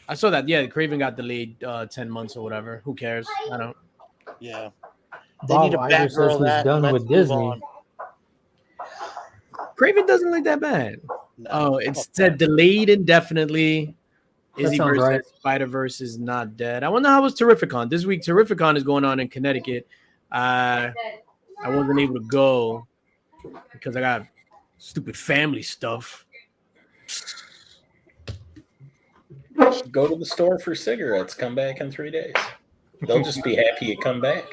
Speaker 2: I saw that. Yeah, Craven got delayed 10 months or whatever. Who cares? I don't.
Speaker 4: Yeah. They
Speaker 6: Bob
Speaker 4: need a
Speaker 6: Iger
Speaker 4: back
Speaker 6: says
Speaker 4: girl
Speaker 6: he's
Speaker 4: that.
Speaker 6: done
Speaker 4: Let's
Speaker 6: with
Speaker 4: move
Speaker 6: Disney.
Speaker 4: on.
Speaker 2: Craven doesn't look that bad.
Speaker 4: No.
Speaker 2: Oh, it said delayed indefinitely.
Speaker 6: That
Speaker 2: Izzy
Speaker 6: sounds
Speaker 2: versus
Speaker 6: right.
Speaker 2: Spider-Verse is not dead. I wonder how was Terrificon. This week, Terrificon is going on in Connecticut. I wasn't able to go because I got stupid family stuff.
Speaker 7: Go to the store for cigarettes. Come back in 3 days. They'll just be happy you come back.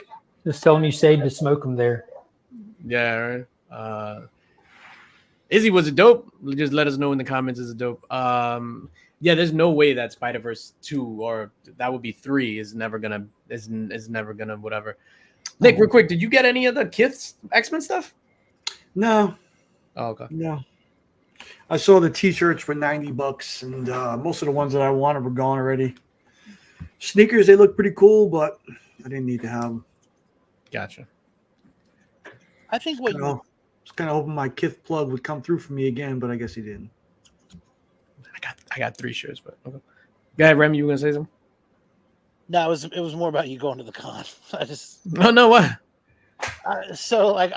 Speaker 6: Just telling you saved to smoke them there.
Speaker 2: Yeah, right. Izzy, was it dope? Just let us know in the comments. Is it dope? Yeah, there's no way that Spider-Verse 2 or that would be 3 is never gonna whatever. Nick, real quick, did you get any of the Kith X-Men stuff?
Speaker 3: No,
Speaker 2: Oh, okay.
Speaker 3: no. I saw the T-shirts for $90, and most of the ones that I wanted were gone already. Sneakers, they look pretty cool, but I didn't need to have them.
Speaker 2: Gotcha.
Speaker 4: I think what
Speaker 3: I was kind of hoping my Kith plug would come through for me again, but I guess he didn't.
Speaker 2: I got 3 shirts, but okay. Go ahead, Rem, you were gonna say something?
Speaker 4: No, it was more about you going to the con. I just
Speaker 2: No, what?
Speaker 4: so like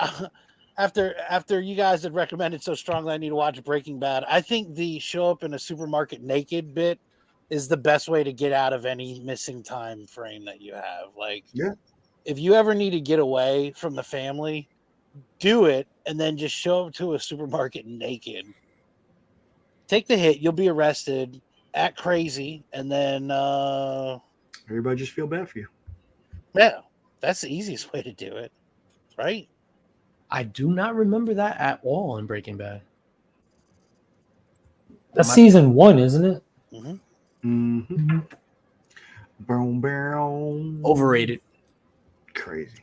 Speaker 4: after you guys had recommended so strongly I need to watch Breaking Bad. I think the show up in a supermarket naked bit is the best way to get out of any missing time frame that you have. Like,
Speaker 3: Yeah.
Speaker 4: If you ever need to get away from the family, do it and then just show up to a supermarket naked. Take the hit, you'll be arrested, act crazy, and then
Speaker 3: Everybody just feel bad for you.
Speaker 4: yeah, that's the easiest way to do it, right?
Speaker 2: I do not remember that at all in Breaking Bad.
Speaker 6: That's season 1, isn't it?
Speaker 3: Mm-hmm. Boom, boom.
Speaker 2: Overrated.
Speaker 3: Crazy.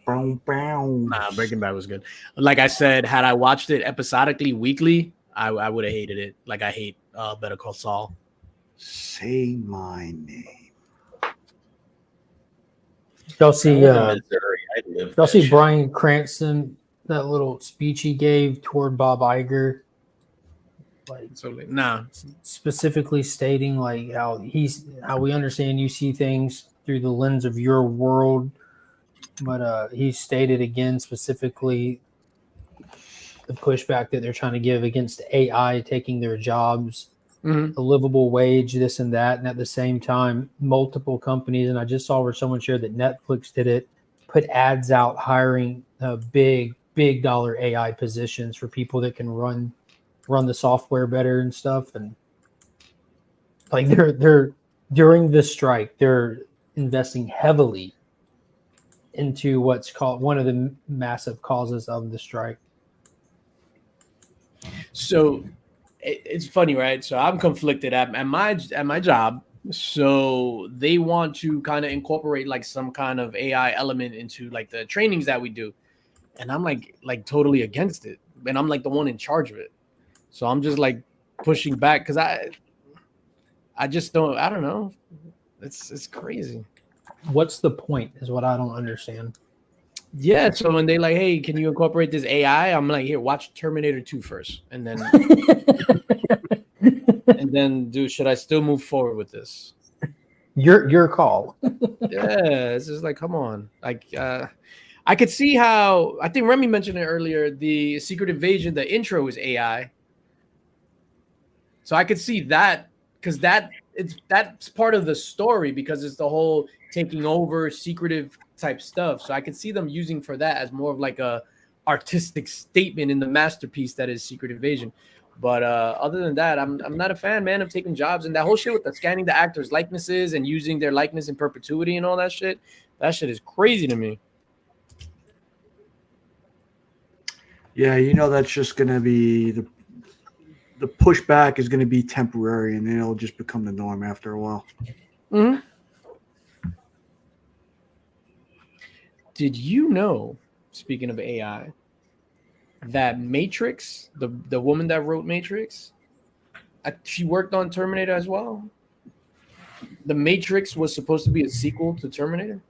Speaker 3: Bow, bow.
Speaker 2: Nah, Breaking Bad was good. Like I said, had I watched it episodically, weekly, I would have hated it. Like I hate Better Call Saul.
Speaker 3: Say my name.
Speaker 6: Y'all see,
Speaker 7: Missouri. I live
Speaker 6: y'all
Speaker 7: that
Speaker 6: see
Speaker 7: shit.
Speaker 6: Bryan Cranston, that little speech he gave toward Bob Iger, like
Speaker 2: So like, nah,
Speaker 6: specifically stating like how we understand you see things through the lens of your world, but he stated again specifically the pushback that they're trying to give against AI taking their jobs,
Speaker 2: Mhm.
Speaker 6: a livable wage, this and that, and at the same time, multiple companies, and I just saw where someone shared that Netflix did it, put ads out hiring big dollar AI positions for people that can run the software better and stuff, and like they're during the strike, they're investing heavily into what's called one of the massive causes of the strike.
Speaker 2: So it's funny, right? So I'm conflicted at my job. So they want to kind of incorporate like some kind of AI element into like the trainings that we do, and I'm like totally against it, and I'm like the one in charge of it. So I'm just like pushing back because I just don't. I don't know. It's crazy.
Speaker 6: What's the point is what I don't understand.
Speaker 2: Yeah. So when they like, hey, can you incorporate this AI? I'm like, here, watch Terminator 2 first, and then dude, should I still move forward with this?
Speaker 6: Your call.
Speaker 2: Yeah, it's just like, come on. Like, I could see how. I think Remy mentioned it earlier. The Secret Invasion, the intro is AI, so I could see that because that's part of the story because it's the whole taking over, secretive type stuff. So I could see them using for that as more of like a artistic statement in the masterpiece that is Secret Invasion. But other than that, I'm not a fan, man, of taking jobs and that whole shit with the scanning the actors' likenesses and using their likeness in perpetuity and all that shit. That shit is crazy to me.
Speaker 3: Yeah, that's just going to be the pushback is going to be temporary, and then it'll just become the norm after a while.
Speaker 2: Mm-hmm. Did you know, speaking of AI, that Matrix, the woman that wrote Matrix, she worked on Terminator as well? The Matrix was supposed to be a sequel to Terminator.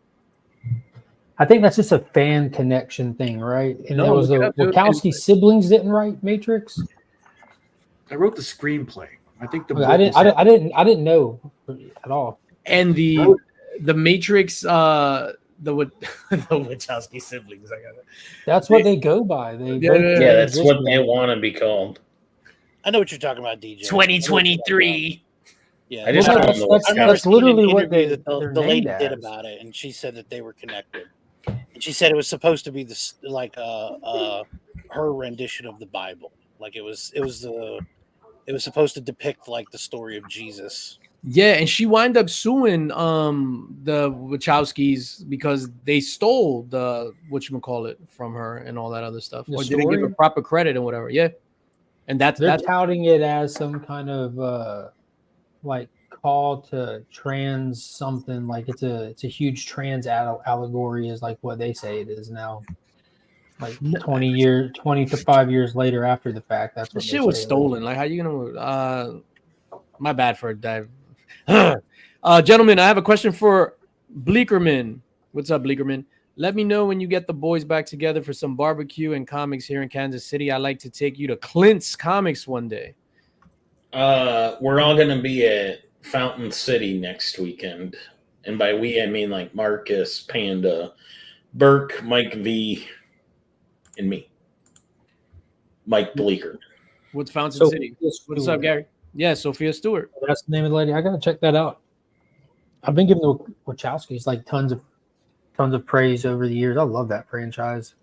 Speaker 6: I think that's just a fan connection thing, right? And
Speaker 2: No,
Speaker 6: it was
Speaker 2: look it
Speaker 6: the
Speaker 2: up, dude.
Speaker 6: Wachowski siblings didn't write Matrix.
Speaker 3: I wrote the screenplay. I think the
Speaker 6: Okay,
Speaker 3: book
Speaker 6: I didn't know at all.
Speaker 2: And the Matrix, the Wachowski siblings. I got it.
Speaker 6: That's what they go by. They
Speaker 2: Yeah,
Speaker 6: both
Speaker 7: Yeah, that's
Speaker 6: exist
Speaker 7: what
Speaker 6: by
Speaker 7: they
Speaker 6: that.
Speaker 7: want to be called.
Speaker 4: I know what you're talking about, DJ.
Speaker 2: 2023.
Speaker 4: Yeah,
Speaker 7: I just
Speaker 6: Well,
Speaker 7: don't
Speaker 6: that's-
Speaker 7: know
Speaker 6: that's-
Speaker 7: what's
Speaker 4: I remember
Speaker 6: that's
Speaker 4: seeing
Speaker 6: literally
Speaker 4: an
Speaker 6: what
Speaker 4: interview
Speaker 6: they-
Speaker 4: that the
Speaker 6: they're
Speaker 4: lady
Speaker 6: named
Speaker 4: did
Speaker 6: as.
Speaker 4: about it, and she said that they were connected. And she said it was supposed to be this like her rendition of the Bible. Like it was supposed to depict like the story of Jesus.
Speaker 2: Yeah, and she wound up suing the Wachowskis because they stole the whatchamacallit from her and all that other stuff.
Speaker 6: The
Speaker 2: Or didn't give her
Speaker 6: story?
Speaker 2: proper credit and whatever. Yeah. And
Speaker 6: They're
Speaker 2: that's
Speaker 6: touting it as some kind of like call to trans something. Like it's a huge trans allegory is like what they say it is now. Like 25 years later after the fact, that's
Speaker 2: the
Speaker 6: what they
Speaker 2: shit
Speaker 6: say
Speaker 2: was
Speaker 6: it is.
Speaker 2: stolen. Like how you gonna my bad for a dive. Gentlemen, I have a question for Bleekerman. What's up, Bleekerman? Let me know when you get the boys back together for some barbecue and comics here in Kansas City. I'd like to take you to Clint's Comics one day.
Speaker 7: We're all going to be at Fountain City next weekend. And by we, I mean like Marcus, Panda, Burke, Mike V, and me. Mike Bleeker.
Speaker 2: What's Fountain
Speaker 6: So
Speaker 2: City? What's up, Gary? Yeah, Sophia Stewart.
Speaker 6: That's the name of the lady. I gotta check that out. I've been giving the Wachowskis like tons of praise over the years. I love that franchise.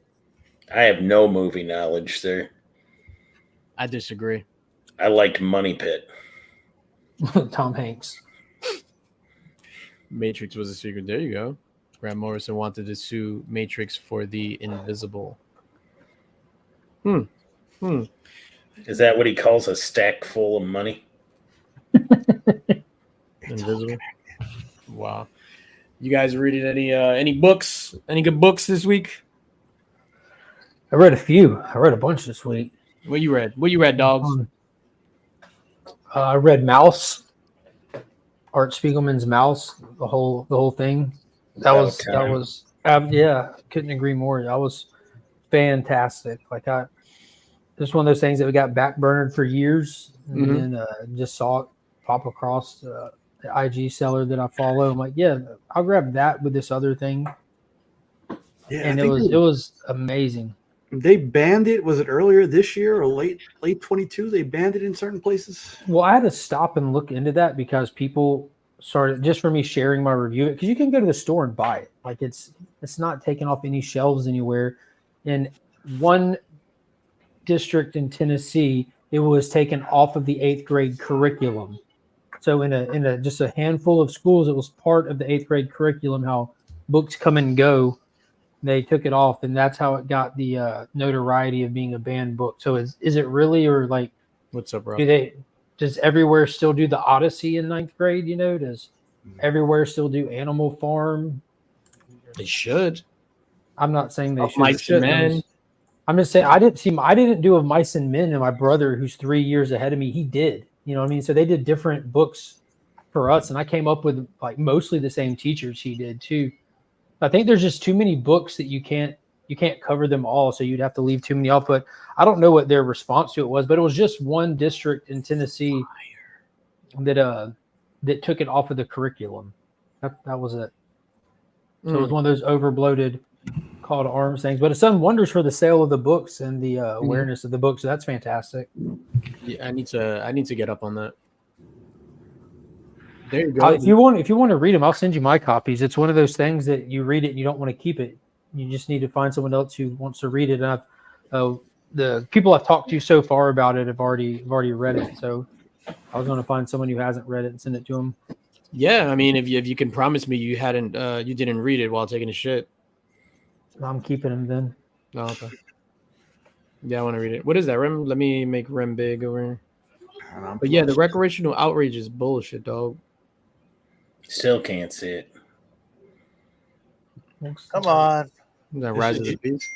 Speaker 7: I have no movie knowledge there.
Speaker 2: I disagree.
Speaker 7: I liked Money Pit.
Speaker 6: Tom Hanks.
Speaker 2: Matrix was a secret. There you go. Grant Morrison wanted to sue Matrix for the invisible.
Speaker 7: Is that what he calls a stack full of money?
Speaker 2: Invisible. Wow. You guys reading any books? Any good books this week?
Speaker 6: I read a few. I read a bunch this week.
Speaker 2: What you read? What you read, dogs?
Speaker 6: I read Mouse, Art Spiegelman's Mouse, the whole thing. That was yeah, couldn't agree more. That was fantastic. Like just one of those things that we got backburnered for years, and then just saw it pop across the IG seller that I follow. I'm like, yeah, I'll grab that with this other thing.
Speaker 3: Yeah,
Speaker 6: and it was amazing.
Speaker 3: They banned it. Was it earlier this year or late 22? They banned it in certain places.
Speaker 6: Well, I had to stop and look into that because people started just for me sharing my review, because you can go to the store and buy it. Like it's not taken off any shelves anywhere. In one district in Tennessee, it was taken off of the 8th grade curriculum. So in a just a handful of schools, it was part of the 8th grade curriculum how books come and go. They took it off, and that's how it got the notoriety of being a banned book. So is it really, or like,
Speaker 2: what's up, bro?
Speaker 6: Does everywhere still do the Odyssey in 9th grade? You know, does everywhere still do Animal Farm?
Speaker 2: They should.
Speaker 6: I'm not saying they should.
Speaker 2: Mice and Men.
Speaker 6: I'm just saying I didn't do of Mice and Men, and my brother, who's 3 years ahead of me, he did. You know what I mean? So they did different books for us, and I came up with like mostly the same teachers he did too. I think there's just too many books that you can't cover them all, so you'd have to leave too many off. But I don't know what their response to it was, but it was just one district in Tennessee that took it off of the curriculum. That was it. So it was one of those overbloated call to arms things, but it's done wonders for the sale of the books and the awareness of the books. So that's fantastic.
Speaker 2: Yeah, I need to get up on that. There you go.
Speaker 6: If you want to read them, I'll send you my copies. It's one of those things that you read it and you don't want to keep it. You just need to find someone else who wants to read it. And the people I've talked to so far about it have already read it. So I was going to find someone who hasn't read it and send it to them.
Speaker 2: Yeah, I mean, if you can promise me you didn't read it while taking a shit,
Speaker 6: I'm keeping them then.
Speaker 2: Oh, okay. Yeah, I want to read it. What is that, Rem? Let me make Rem big over here. But yeah, the recreational outrage is bullshit, dog.
Speaker 7: Still can't see it.
Speaker 4: Come on.
Speaker 2: Is that Rise of the Beast?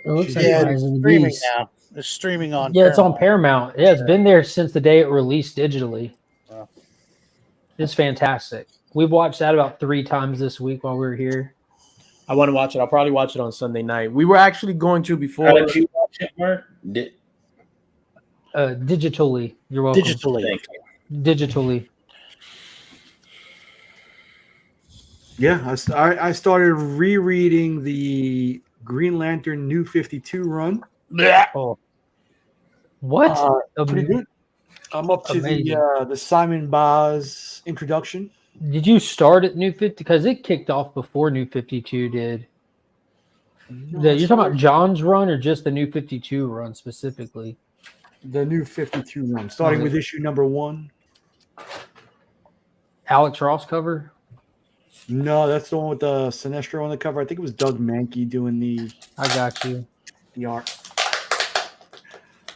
Speaker 6: It looks like
Speaker 4: Yeah,
Speaker 6: Rise
Speaker 4: it's
Speaker 6: of the
Speaker 4: streaming
Speaker 6: Beast.
Speaker 4: now. It's streaming on.
Speaker 6: Yeah, it's on Paramount. Yeah, it's been there since the day it released digitally.
Speaker 4: Wow.
Speaker 6: It's fantastic. We've watched that about 3 times this week while we were here.
Speaker 2: I want to watch it. I'll probably watch it on Sunday night. We were actually going to before.
Speaker 7: How did you watch it, Mark?
Speaker 6: Digitally. You're welcome. Digitally.
Speaker 3: Yeah, I started rereading the Green Lantern New 52 run.
Speaker 6: Oh, what?
Speaker 3: Pretty good. I'm up to the Simon Baz introduction.
Speaker 6: Did you start at New 50? Because it kicked off before New 52 did. You're talking about John's run or just the New 52 run specifically?
Speaker 3: The New 52 run, starting with issue number 1.
Speaker 6: Alex Ross cover?
Speaker 3: No, that's the one with the Sinestro on the cover. I think it was Doug Mankey doing the art.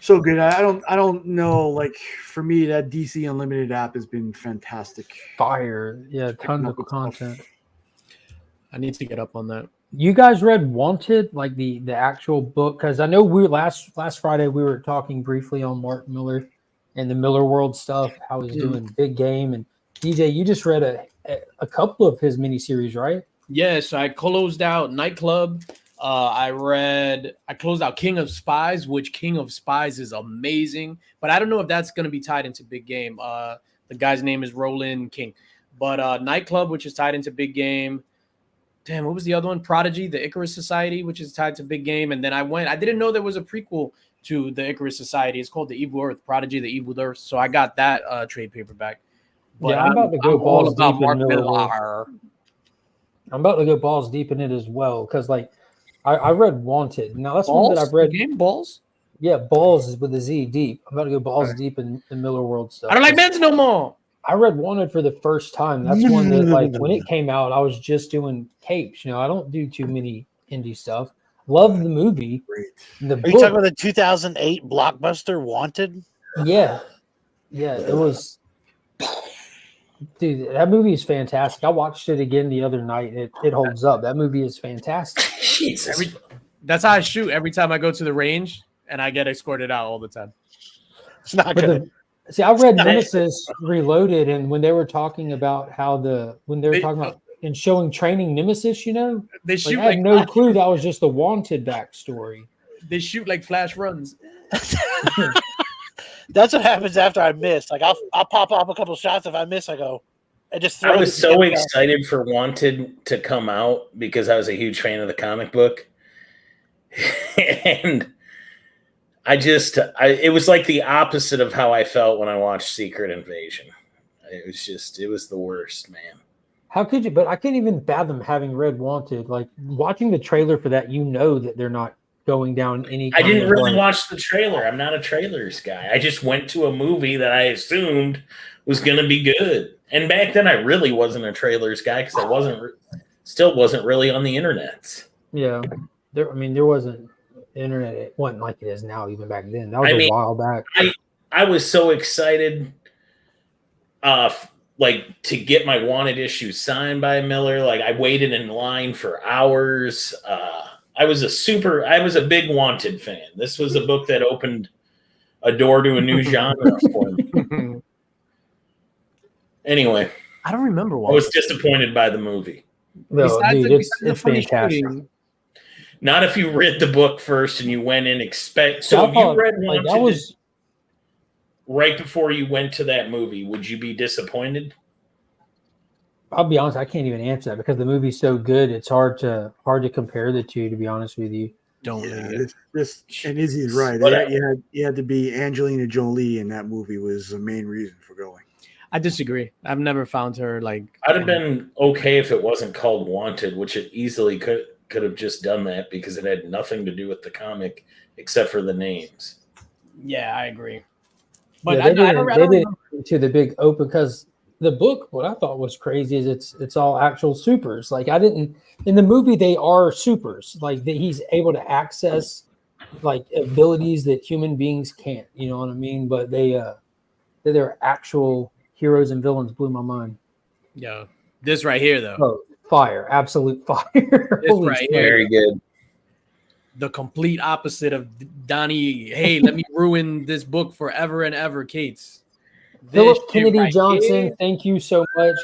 Speaker 3: So good. I don't know. Like for me, that DC Unlimited app has been fantastic.
Speaker 6: Fire. Yeah, tons of content.
Speaker 2: I need to get up on that.
Speaker 6: You guys read Wanted, like the actual book? Because I know last Friday we were talking briefly on Mark Miller and the Miller World stuff, how he's doing Big Game. And DJ, you just read a couple of his miniseries, right?
Speaker 2: Yeah, so I closed out Nightclub. I closed out King of Spies, which King of Spies is amazing, but I don't know if that's going to be tied into Big Game. The guy's name is Roland King, but Nightclub, which is tied into Big Game. Damn, what was the other one? Prodigy, the Icarus Society, which is tied to Big Game. And then I didn't know there was a prequel to the Icarus Society. It's called The Evil Earth, Prodigy, The Evil Earth. So I got that trade paperback. But
Speaker 6: yeah, I'm about to go balls deep in
Speaker 2: Mark
Speaker 6: Miller. I'm about to go balls deep in it as well, because like I read Wanted. Now that's
Speaker 2: balls?
Speaker 6: one that I've read.
Speaker 2: Game Balls?
Speaker 6: Yeah, balls is with a Z, deep. I'm about to go balls deep in the Miller World stuff.
Speaker 2: I don't like men's no more.
Speaker 6: I read Wanted for the first time. That's one that, like, when it came out, I was just doing capes. You know, I don't do too many indie stuff. Love the movie.
Speaker 3: Great.
Speaker 6: The
Speaker 4: Are you talking about the 2008 blockbuster Wanted?
Speaker 6: Yeah. Yeah, it was. Dude, that movie is fantastic. I watched it again the other night. It holds up. That movie is fantastic.
Speaker 7: Jesus.
Speaker 2: That's how I shoot every time I go to the range, and I get escorted out all the time.
Speaker 4: It's not
Speaker 6: But
Speaker 4: good.
Speaker 6: I read
Speaker 4: Nice.
Speaker 6: Nemesis Reloaded, and when they were talking about and showing training Nemesis,
Speaker 2: They
Speaker 6: like,
Speaker 2: shoot
Speaker 6: I had
Speaker 2: like
Speaker 6: no clue that was just the Wanted backstory.
Speaker 2: they shoot like flash runs.
Speaker 4: That's what happens after I miss. Like I'll pop off a couple shots. If I miss, I go. I just.
Speaker 7: I was so excited for Wanted to come out because I was a huge fan of the comic book, and it was like the opposite of how I felt when I watched Secret Invasion. It was the worst, man.
Speaker 6: How could you? But I can't even fathom having read Wanted. Like watching the trailer for that, that they're not going down any.
Speaker 7: I didn't really watch the trailer. I'm not a trailers guy. I just went to a movie that I assumed was going to be good. And back then, I really wasn't a trailers guy because I still wasn't really on the internet.
Speaker 6: Yeah, there wasn't internet. It wasn't like it is now. Even back then, that was a while back.
Speaker 7: I was so excited, like to get my Wanted issue signed by Miller. Like I waited in line for hours. I was a big Wanted fan. This was a book that opened a door to a new genre for me. Anyway,
Speaker 2: I don't remember
Speaker 7: I was disappointed by the movie.
Speaker 6: No, dude, it's fantastic.
Speaker 7: Not if you read the book first and you went in expect. So if you read Wanted right before you went to that movie, would you be disappointed?
Speaker 6: I'll be honest, I can't even answer that because the movie's so good. It's hard to compare the two. To be honest with you,
Speaker 3: and Izzy's right. You had to be Angelina Jolie, and that movie was the main reason for going.
Speaker 2: I disagree. I've never found her like.
Speaker 7: I'd have been okay if it wasn't called Wanted, which it easily could have just done that because it had nothing to do with the comic except for the names.
Speaker 2: Yeah, I agree. But
Speaker 6: they didn't to the big open because the book. What I thought was crazy is it's all actual supers. Like I didn't in the movie they are supers. Like he's able to access like abilities that human beings can't. You know what I mean? But they're actual heroes and villains. Blew my mind.
Speaker 2: Yeah, this right here though.
Speaker 6: Oh, fire! Absolute fire!
Speaker 2: This right here,
Speaker 7: very good.
Speaker 2: The complete opposite of Donnie. Hey, let me ruin this book forever and ever, Kate's.
Speaker 6: Philip Kennedy Johnson, thank you so much.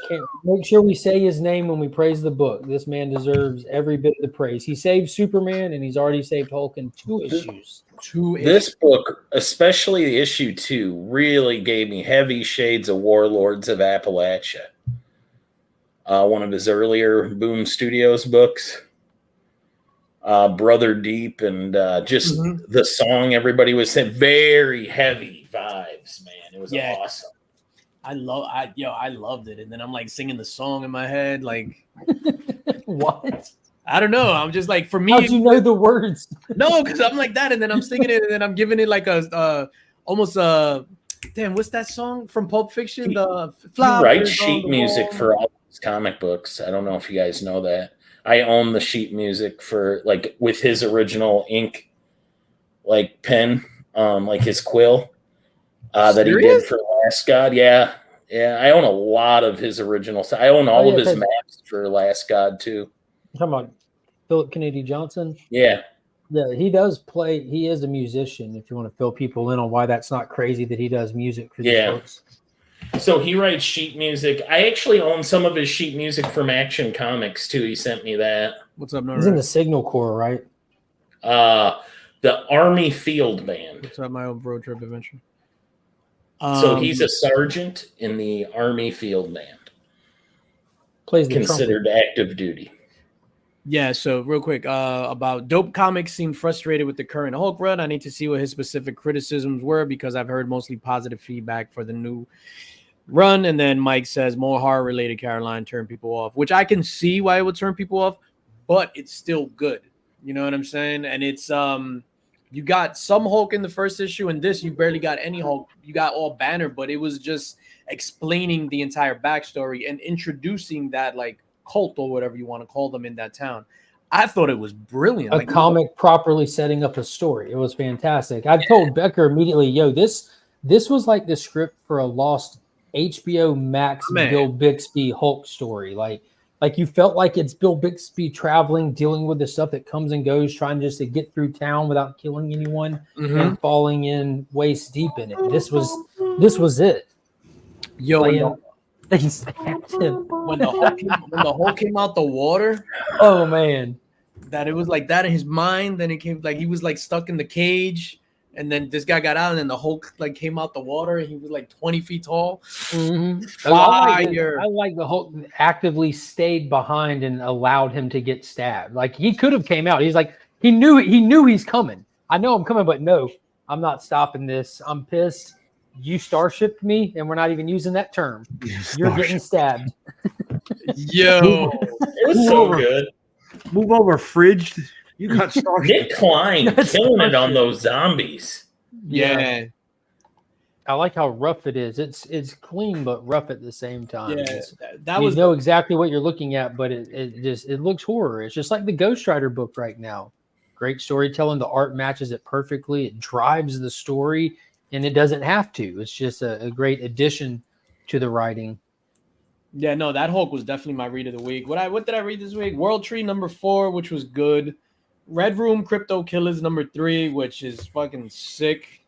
Speaker 6: Make sure we say his name when we praise the book. This man deserves every bit of the praise. He saved Superman, and he's already saved Hulk in 2 issues.
Speaker 7: This book, especially issue 2, really gave me heavy shades of Warlords of Appalachia. One of his earlier Boom Studios books. Brother Deep, and just the song everybody was saying, very heavy vibes, man. It was awesome.
Speaker 2: I loved it. And then I'm like singing the song in my head. Like,
Speaker 6: what?
Speaker 2: I don't know. I'm just like, for me.
Speaker 6: How'd you know the words?
Speaker 2: No, because I'm like that. And then I'm singing it. And then I'm giving it like almost damn, what's that song from Pulp Fiction?
Speaker 7: He writes sheet music for all his comic books. I don't know if you guys know that. I own the sheet music for like with his original ink, like pen, like his quill that he did for Last God. Yeah. I own a lot of his original. I own all of his maps for Last God too.
Speaker 6: You're talking about Philip Kennedy Johnson?
Speaker 7: Yeah.
Speaker 6: Yeah, he does play. He is a musician. If you want to fill people in on why that's not crazy that he does music for these books.
Speaker 7: So he writes sheet music. I actually own some of his sheet music from Action Comics too. He sent me that.
Speaker 2: What's up, Nora?
Speaker 6: He's in the Signal Corps, right?
Speaker 7: The Army Field Band.
Speaker 2: What's up, my old road trip adventure?
Speaker 7: So he's a sergeant in the Army Field Band.
Speaker 6: Plays the
Speaker 7: considered
Speaker 6: trumpet.
Speaker 7: Active duty.
Speaker 2: Yeah, so real quick, about Dope Comics seemed frustrated with the current Hulk run. I need to see what his specific criticisms were because I've heard mostly positive feedback for the new run. And then Mike says more horror-related Caroline turned people off, which I can see why it would turn people off, but it's still good. You know what I'm saying? And it's you got some Hulk in the first issue, and this you barely got any Hulk. You got all Banner, but it was just explaining the entire backstory and introducing that like cult or whatever you want to call them in that town. I thought it was brilliant.
Speaker 6: A comic properly setting up a story. It was fantastic. I told Becker immediately, yo, this was like the script for a Lost HBO Max
Speaker 2: Man.
Speaker 6: Bill Bixby Hulk story. Like you felt like it's Bill Bixby traveling, dealing with the stuff that comes and goes, trying just to get through town without killing anyone and falling in waist deep in it. This was it.
Speaker 2: Yo,
Speaker 6: Playing, they stabbed him.
Speaker 2: when the Hulk came out the water,
Speaker 6: Oh man.
Speaker 2: that it was like that in his mind. Then it came like he was like stuck in the cage, and then this guy got out, and then the Hulk like came out the water. And he was like 20 feet tall. Fire!
Speaker 6: I like the Hulk actively stayed behind and allowed him to get stabbed. Like he could have came out. He's like he knew he's coming. I know I'm coming, but no, I'm not stopping this. I'm pissed. You starshipped me, and we're not even using that term. You're getting stabbed.
Speaker 2: Yo,
Speaker 7: It was so good.
Speaker 3: Move over, fridge. You got started.
Speaker 7: Nick Klein killing it on those zombies.
Speaker 2: yeah.
Speaker 6: I like how rough it is. It's clean but rough at the same time.
Speaker 2: Yeah,
Speaker 6: It's-
Speaker 2: that
Speaker 6: you
Speaker 2: was
Speaker 6: know exactly what you're looking at, but it looks horror. It's just like the Ghost Rider book right now. Great storytelling. The art matches it perfectly. It drives the story, and it doesn't have to. It's just a great addition to the writing.
Speaker 2: Yeah, no, that Hulk was definitely my read of the week. What did I read this week? World Tree number 4, which was good. Red Room Crypto Killers number 3, which is fucking sick.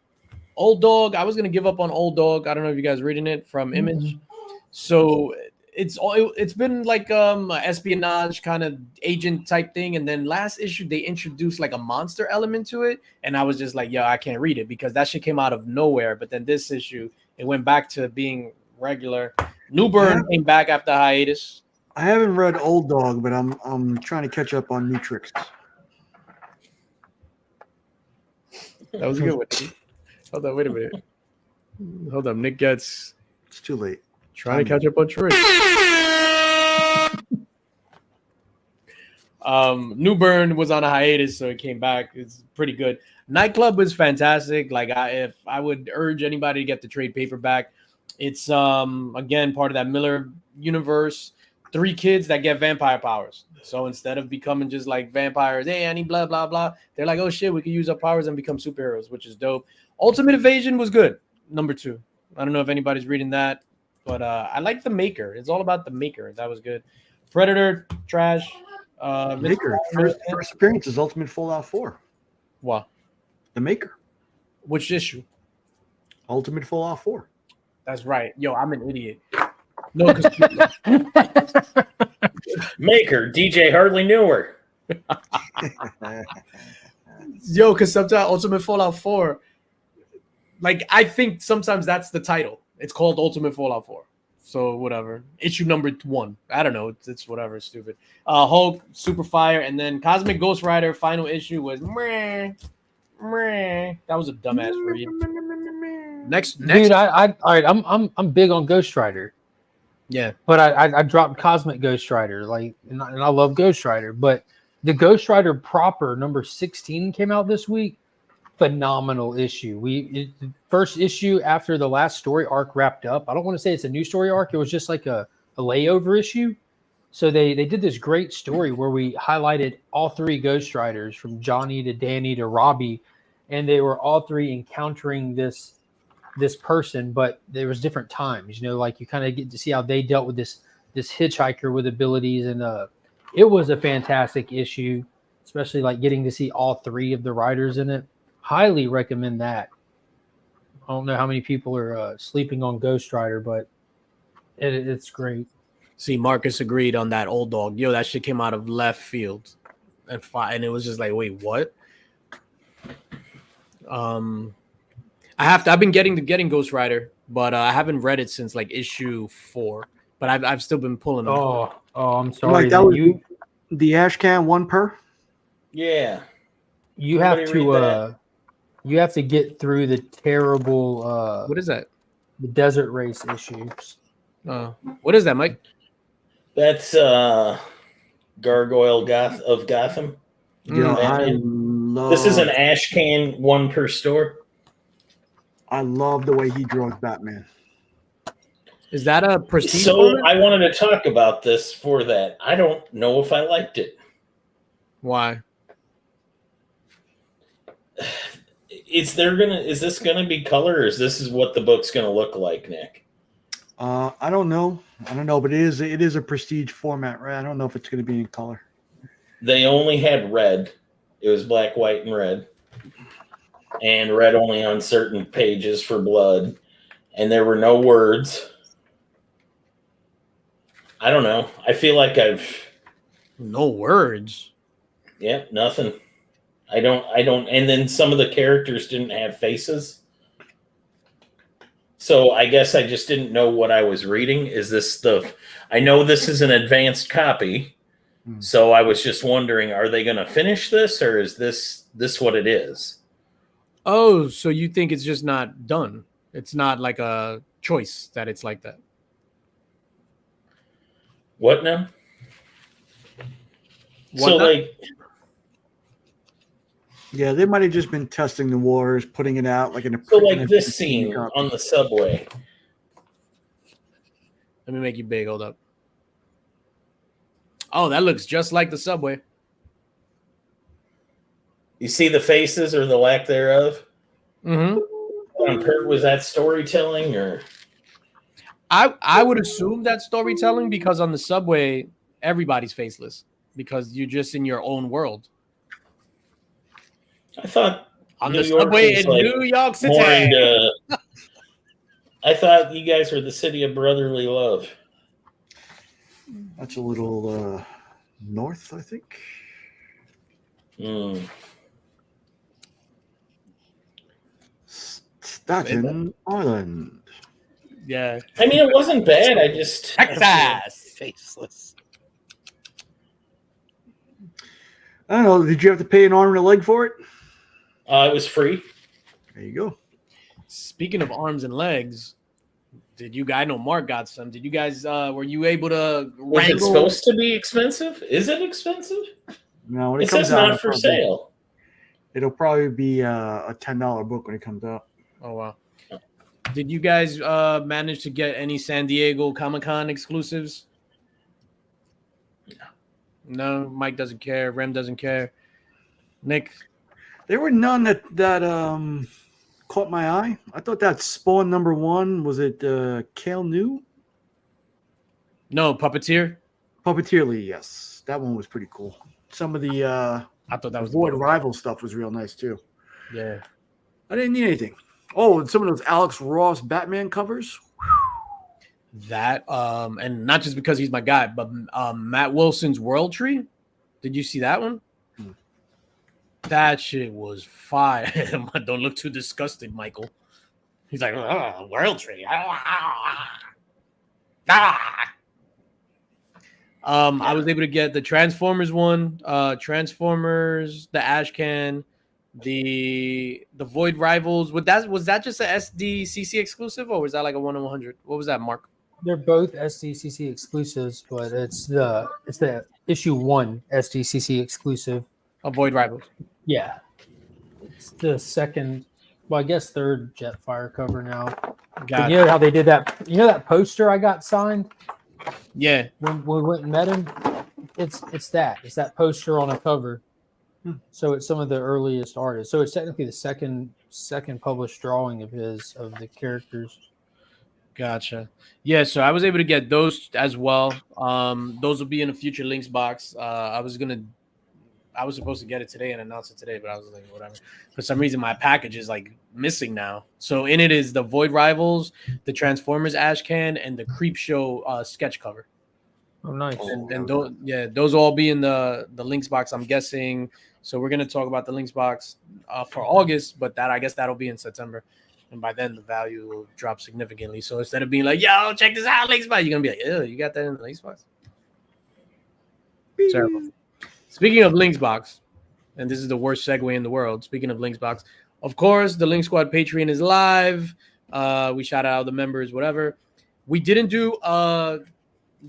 Speaker 2: Old Dog, I was gonna give up on Old Dog. I don't know if you guys reading it from Image. So it's been like espionage kind of agent type thing, and then last issue they introduced like a monster element to it, and I was just like, I can't read it because that shit came out of nowhere. But then this issue, it went back to being regular. New Burn came back after hiatus.
Speaker 3: I haven't read Old Dog, but I'm trying to catch up on New Tricks.
Speaker 2: That was a good one. Hold on, wait a minute. Hold up, Nick gets
Speaker 3: It's too late.
Speaker 2: trying to catch up on Trick. New Burn was on a hiatus, so it came back. It's pretty good. Nightclub was fantastic. Like if I would urge anybody to get the trade paperback. It's again part of that Miller universe. 3 kids that get vampire powers. So instead of becoming just like vampires, hey, Annie, blah blah blah, they're like, oh shit, we could use our powers and become superheroes, which is dope. Ultimate Invasion was good. Number 2. I don't know if anybody's reading that, but I like the Maker. It's all about the Maker. That was good. Predator, trash.
Speaker 3: Maker. First appearance is Ultimate Fallout 4.
Speaker 2: What?
Speaker 3: The Maker.
Speaker 2: Which issue?
Speaker 3: Ultimate Fallout 4.
Speaker 2: That's right. Yo, I'm an idiot. No, because
Speaker 7: Maker, DJ hardly knew her.
Speaker 2: sometimes Ultimate Fallout 4, like I think sometimes that's the title. It's called Ultimate Fallout 4. So whatever. Issue number 1. I don't know. It's whatever. It's stupid. Hulk, Super Fire, and then Cosmic Ghost Rider final issue was meh. That was a dumbass read. Next.
Speaker 6: Dude, all right. I'm big on Ghost Rider.
Speaker 2: Yeah,
Speaker 6: but I dropped Cosmic Ghost Rider, and I love Ghost Rider, but the Ghost Rider proper number 16 came out this week. Phenomenal issue. The first issue after the last story arc wrapped up. I don't want to say it's a new story arc. It was just like a layover issue. So they did this great story where we highlighted all 3 Ghost Riders from Johnny to Danny to Robbie, and they were all 3 encountering this person, but there was different times, like you kind of get to see how they dealt with this hitchhiker with abilities, and it was a fantastic issue, especially like getting to see all 3 of the riders in it. Highly recommend that. I don't know how many people are sleeping on Ghost Rider, but it's great.
Speaker 2: See, Marcus agreed on that Old Dog. Yo, that shit came out of left field, and it was just like, wait, what? I've been getting Ghost Rider, but I haven't read it since like issue 4. But I've still been pulling them.
Speaker 6: Oh, I'm sorry.
Speaker 3: Like that was the Ashcan 1 per.
Speaker 7: Yeah.
Speaker 6: You have to get through the terrible.
Speaker 2: What is that?
Speaker 6: The Desert Race issues.
Speaker 2: What is that, Mike?
Speaker 7: That's Gargoyle of Gotham. This is an Ashcan 1 per store.
Speaker 3: I love the way he draws Batman.
Speaker 2: Is that a prestige?
Speaker 7: So
Speaker 2: moment?
Speaker 7: I wanted to talk about this for that. I don't know if I liked it.
Speaker 2: Why?
Speaker 7: Is this gonna be color, or is what the book's gonna look like, Nick?
Speaker 3: I don't know. But it is a prestige format, right? I don't know if it's going to be in color.
Speaker 7: They only had red. It was black, white, and red. And red only on certain pages for blood. And there were no words. I don't know. I feel like
Speaker 2: No words.
Speaker 7: Yeah, nothing. I don't. And then some of the characters didn't have faces. So I guess I just didn't know what I was reading. Is this stuff? I know this is an advanced copy. So I was just wondering, are they going to finish this, or is this what it is?
Speaker 2: Oh, so you think it's just not done? It's not like a choice that it's like that.
Speaker 7: What now?
Speaker 2: What
Speaker 7: So
Speaker 2: not?
Speaker 7: like,
Speaker 3: Yeah, they might have just been testing the waters, putting it out like in a.
Speaker 7: so like this scene on the subway.
Speaker 2: Let me make you big. Hold up. Oh, that looks just like the subway.
Speaker 7: You see the faces or the lack thereof?
Speaker 2: Mm-hmm.
Speaker 7: Was that storytelling or?
Speaker 2: I would assume that's storytelling because on the subway, everybody's faceless because you're just in your own world.
Speaker 7: I thought
Speaker 2: On
Speaker 7: New
Speaker 2: the
Speaker 7: York
Speaker 2: subway
Speaker 7: was,
Speaker 2: in
Speaker 7: like,
Speaker 2: New York City.
Speaker 7: more into, I thought you guys were the city of brotherly love.
Speaker 3: That's a little north, I think. Staten Island.
Speaker 2: Yeah.
Speaker 7: I mean, it wasn't bad. I just
Speaker 2: Texas.
Speaker 4: Faceless.
Speaker 3: I don't know. Did you have to pay an arm and a leg for it?
Speaker 7: It was free.
Speaker 3: There you go.
Speaker 2: Speaking of arms and legs, I know Mark got some. Did you guys were you able to
Speaker 7: Was it
Speaker 2: wrangle?
Speaker 7: supposed to be expensive? Is it expensive?
Speaker 3: No, when
Speaker 7: It
Speaker 3: comes
Speaker 7: says
Speaker 3: out,
Speaker 7: not for sale.
Speaker 3: It'll probably be a $10 book when it comes out.
Speaker 2: Oh wow. Did you guys manage to get any San Diego Comic-Con exclusives? No, Mike doesn't care. Rem doesn't care. Nick?
Speaker 3: There were none that caught my eye. I thought that Spawn #1 was it Kale New?
Speaker 2: No, Puppeteer?
Speaker 3: Puppeteer Lee, yes. That one was pretty cool. Some of the
Speaker 2: I thought that was
Speaker 3: Void Rival stuff was real nice too.
Speaker 2: Yeah.
Speaker 3: I didn't need anything. Oh, and some of those Alex Ross Batman covers.
Speaker 2: That and not just because he's my guy, but Matt Wilson's World Tree. Did you see that one? That shit was fire. Don't look too disgusted, Michael. He's like, World Tree. I was able to get the Transformers one, Transformers, the Ashcan, the Void Rivals. Was that just a SDCC exclusive, or was that like a 1-100? What was that, Mark?
Speaker 6: They're both SDCC exclusives, but it's the issue 1 SDCC exclusive.
Speaker 2: A Void Rivals.
Speaker 6: Yeah, it's the second, well, I guess third Jetfire cover now.
Speaker 2: Got
Speaker 6: You know how they did that? You know that poster I got signed
Speaker 2: Yeah.
Speaker 6: when we went and met him? It's that poster on a cover. So it's some of the earliest artists. So it's technically the second published drawing of the characters.
Speaker 2: Gotcha. Yeah, so I was able to get those as well. Those will be in a future links box. I was supposed to get it today and announce it today, but I was like, whatever. For some reason, my package is like missing now. So in it is the Void Rivals, the Transformers Ashcan, and the Creep Show sketch cover.
Speaker 6: Oh, nice.
Speaker 2: And those will all be in the links box, I'm guessing. So we're gonna talk about the links box for August, but I guess that'll be in September. And by then the value will drop significantly. So instead of being like, yo, check this out, links box, you're gonna be like, ew, you got that in the links box? Terrible. Speaking of links box, and this is the worst segue in the world. Speaking of links box, of course, the Link Squad Patreon is live. We shout out the members, whatever. We didn't do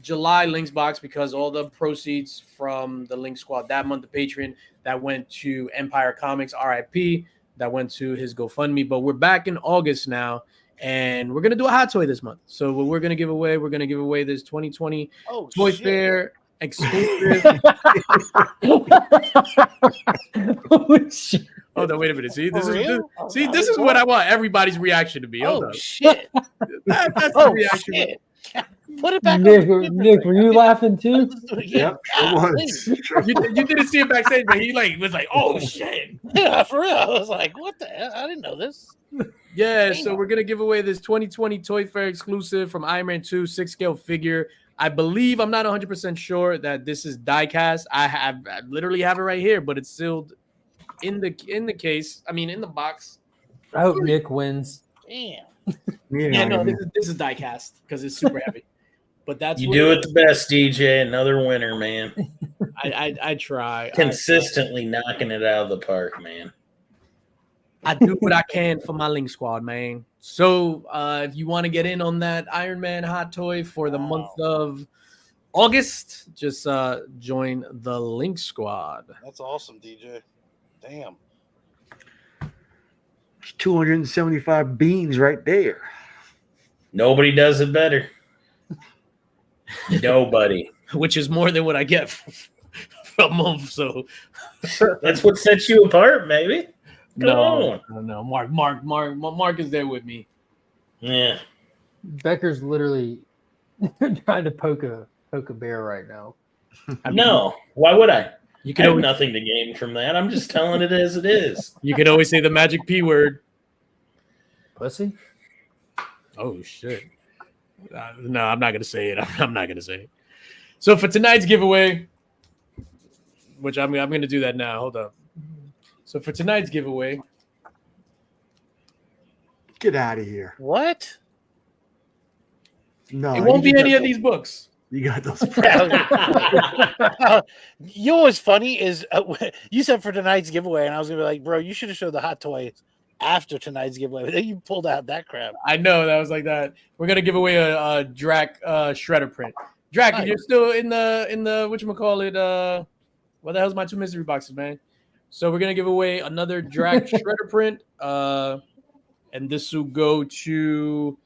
Speaker 2: July links box because all the proceeds from the Link Squad that month, the Patreon, that went to Empire Comics, RIP, that went to his GoFundMe. But we're back in August now, and we're gonna do a hot toy this month. So what we're gonna give away this 2020 Toy Fair exclusive.
Speaker 6: Oh, shit.
Speaker 2: Hold on, wait a minute. See,
Speaker 4: For
Speaker 2: this is
Speaker 4: real?
Speaker 2: this is what I want everybody's reaction to be. Hold
Speaker 4: Oh
Speaker 2: on.
Speaker 4: shit!
Speaker 2: That's the
Speaker 4: Oh
Speaker 2: reaction.
Speaker 4: shit! Put it back.
Speaker 6: Nick,
Speaker 4: on the
Speaker 6: Nick, were you laughing too?
Speaker 4: Yeah,
Speaker 3: Yep, it was.
Speaker 2: You didn't see it backstage, but he was like, "Oh shit!"
Speaker 4: yeah, for real. I was like, "What the hell? I didn't know this."
Speaker 2: Yeah,
Speaker 4: Damn.
Speaker 2: so we're gonna give away this 2020 Toy Fair exclusive from Iron Man 2 6-scale figure. I believe, I'm not 100% sure that this is die-cast. I literally have it right here, but it's sealed in the case. I mean, in the box.
Speaker 6: I hope Nick wins.
Speaker 4: Damn.
Speaker 2: Yeah, no, this is die-cast because it's super heavy. But that's
Speaker 7: You
Speaker 2: what
Speaker 7: do it the best, DJ. Another winner, man.
Speaker 2: I try.
Speaker 7: Consistently knocking it out of the park, man.
Speaker 2: I do what I can for my Link Squad, man. So if you want to get in on that Iron Man hot toy for the month of August, just join the Link Squad.
Speaker 4: That's awesome, DJ. Damn.
Speaker 3: 275 beans right there.
Speaker 7: Nobody does it better. Nobody.
Speaker 2: Which is more than what I get for a month. So
Speaker 7: That's what sets you apart, maybe. Come on.
Speaker 2: No. Mark is there with me.
Speaker 7: Yeah.
Speaker 6: Becker's literally trying to poke a bear right now.
Speaker 7: No. Why would I?
Speaker 2: You
Speaker 7: I
Speaker 2: can
Speaker 7: have
Speaker 2: always,
Speaker 7: nothing to gain from that. I'm just telling it as it is.
Speaker 2: you can always say the magic P word.
Speaker 6: Pussy?
Speaker 2: Oh shit. No, I'm not gonna say it. I'm not gonna say it. So for tonight's giveaway, which I'm gonna do that now. Hold up. So for tonight's giveaway,
Speaker 3: Get out of here.
Speaker 4: What?
Speaker 3: No,
Speaker 2: it won't
Speaker 3: you
Speaker 2: be
Speaker 3: got
Speaker 2: any of
Speaker 3: those-
Speaker 2: these books.
Speaker 3: You got those.
Speaker 4: You know what's funny is you said for tonight's giveaway, and I was gonna be like, bro, you should have showed the hot toys after tonight's giveaway. But then you pulled out that crap.
Speaker 2: I know that was like that. We're gonna give away a Drac shredder print. Drac,
Speaker 4: Nice.
Speaker 2: you're still in the whatchamacallit, what the hell's my 2 mystery boxes, man? So we're gonna give away another Drac shredder print. And this will go to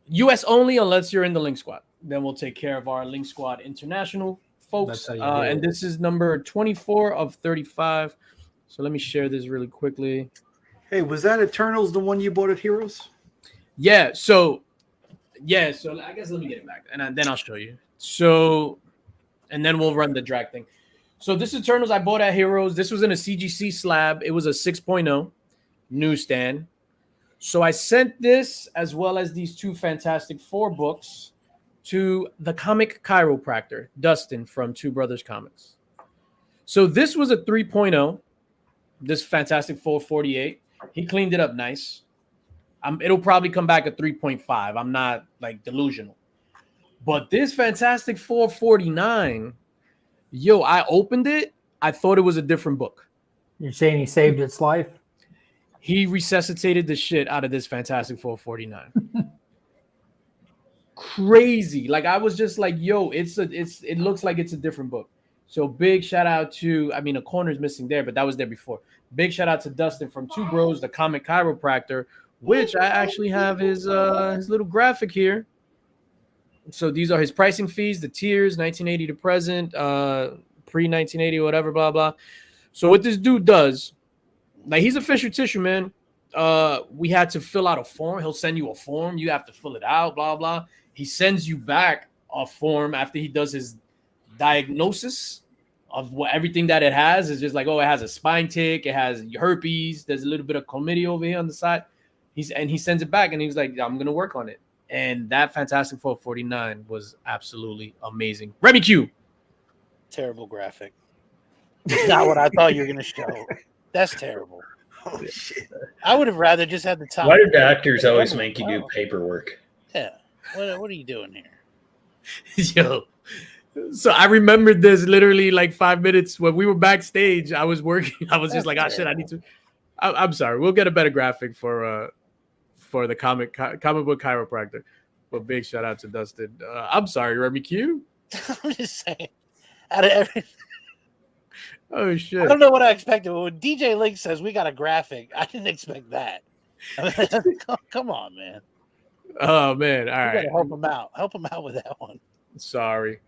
Speaker 2: US only unless you're in the Link Squad. Then we'll take care of our Link Squad International folks.
Speaker 6: That's how you do
Speaker 2: And
Speaker 6: it.
Speaker 2: this is number 24 of 35. So let me share this really quickly.
Speaker 3: Hey, was that Eternals the one you bought at Heroes?
Speaker 2: Yeah, so I guess let me get it back, and then I'll show you. So, and then we'll run the drag thing. So this Eternals I bought at Heroes. This was in a CGC slab. It was a 6.0 newsstand. So I sent this as well as these 2 Fantastic Four books to the comic chiropractor, Dustin from Two Brothers Comics. So this was a 3.0, this Fantastic Four 48. He cleaned it up nice. It'll probably come back at 3.5. I'm not like delusional. But this Fantastic Four 49, yo, I opened it. I thought it was a different book.
Speaker 6: You're saying he saved its life?
Speaker 2: He resuscitated the shit out of this Fantastic Four 49. Crazy. Like I was just like, yo, it looks like it's a different book. So big shout out to, I mean, a corner's missing there, but that was there before. Big shout out to Dustin from Two Bros, the comic chiropractor, which I actually have his little graphic here. So these are his pricing fees, the tiers, 1980 to present, pre-1980, whatever, blah, blah. So what this dude does, like he's a Fisher Tissue, man. We had to fill out a form. He'll send you a form. You have to fill it out, blah, blah. He sends you back a form after he does his diagnosis of what everything that it has is just like, oh, it has a spine tick, it has herpes, there's a little bit of chlamydia over here on the side. He sends it back and he's like, I'm gonna work on it. And that Fantastic Four 49 was absolutely amazing. Remy Q.
Speaker 4: Terrible graphic. Not what I thought you were gonna show. That's terrible.
Speaker 3: Oh shit!
Speaker 4: I would have rather just had the top.
Speaker 7: Why do doctors always make you do paperwork?
Speaker 4: Yeah. What are you doing here?
Speaker 2: Yo. So I remembered this literally like 5 minutes when we were backstage. I was working. I was just like, oh shit, I need to. I'm sorry. We'll get a better graphic for the comic book chiropractor. But big shout out to Dustin. I'm sorry, Remy Q.
Speaker 4: I'm just saying. Out of every,
Speaker 2: Oh
Speaker 4: I
Speaker 2: shit.
Speaker 4: don't know what I expected, but when DJ Link says we got a graphic, I didn't expect that. Come on, man.
Speaker 2: Oh man. All
Speaker 4: You
Speaker 2: right.
Speaker 4: gotta help him out. Help him out with that one.
Speaker 2: Sorry.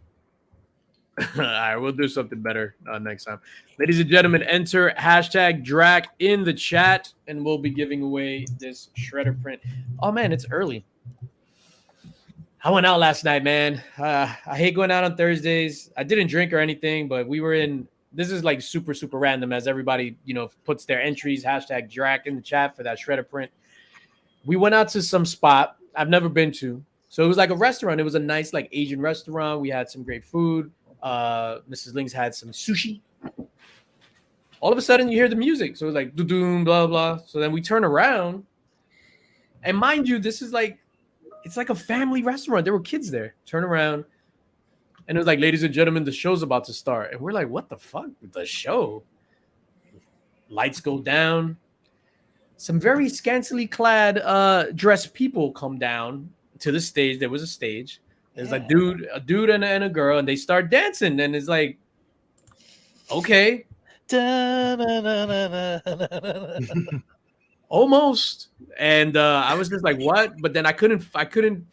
Speaker 2: All right, we'll do something better next time. Ladies and gentlemen, enter hashtag Drac in the chat, and we'll be giving away this shredder print. Oh, man, it's early. I went out last night, man. I hate going out on Thursdays. I didn't drink or anything, but we were in – this is like super, super random as everybody, puts their entries, hashtag Drac in the chat for that shredder print. We went out to some spot I've never been to. So it was like a restaurant. It was a nice like Asian restaurant. We had some great food. Mrs. Links had some sushi. All of a sudden, you hear the music. So it was like, doo-doom, blah, blah. So then we turn around. And mind you, this is like, it's like a family restaurant. There were kids there. Turn around. And it was like, ladies and gentlemen, the show's about to start. And we're like, what the fuck? The show? Lights go down. Some very scantily clad dressed people come down to the stage. There was a stage. There's a dude and a girl, and they start dancing. And it's like, okay. Almost. And I was just like, what? But then I couldn't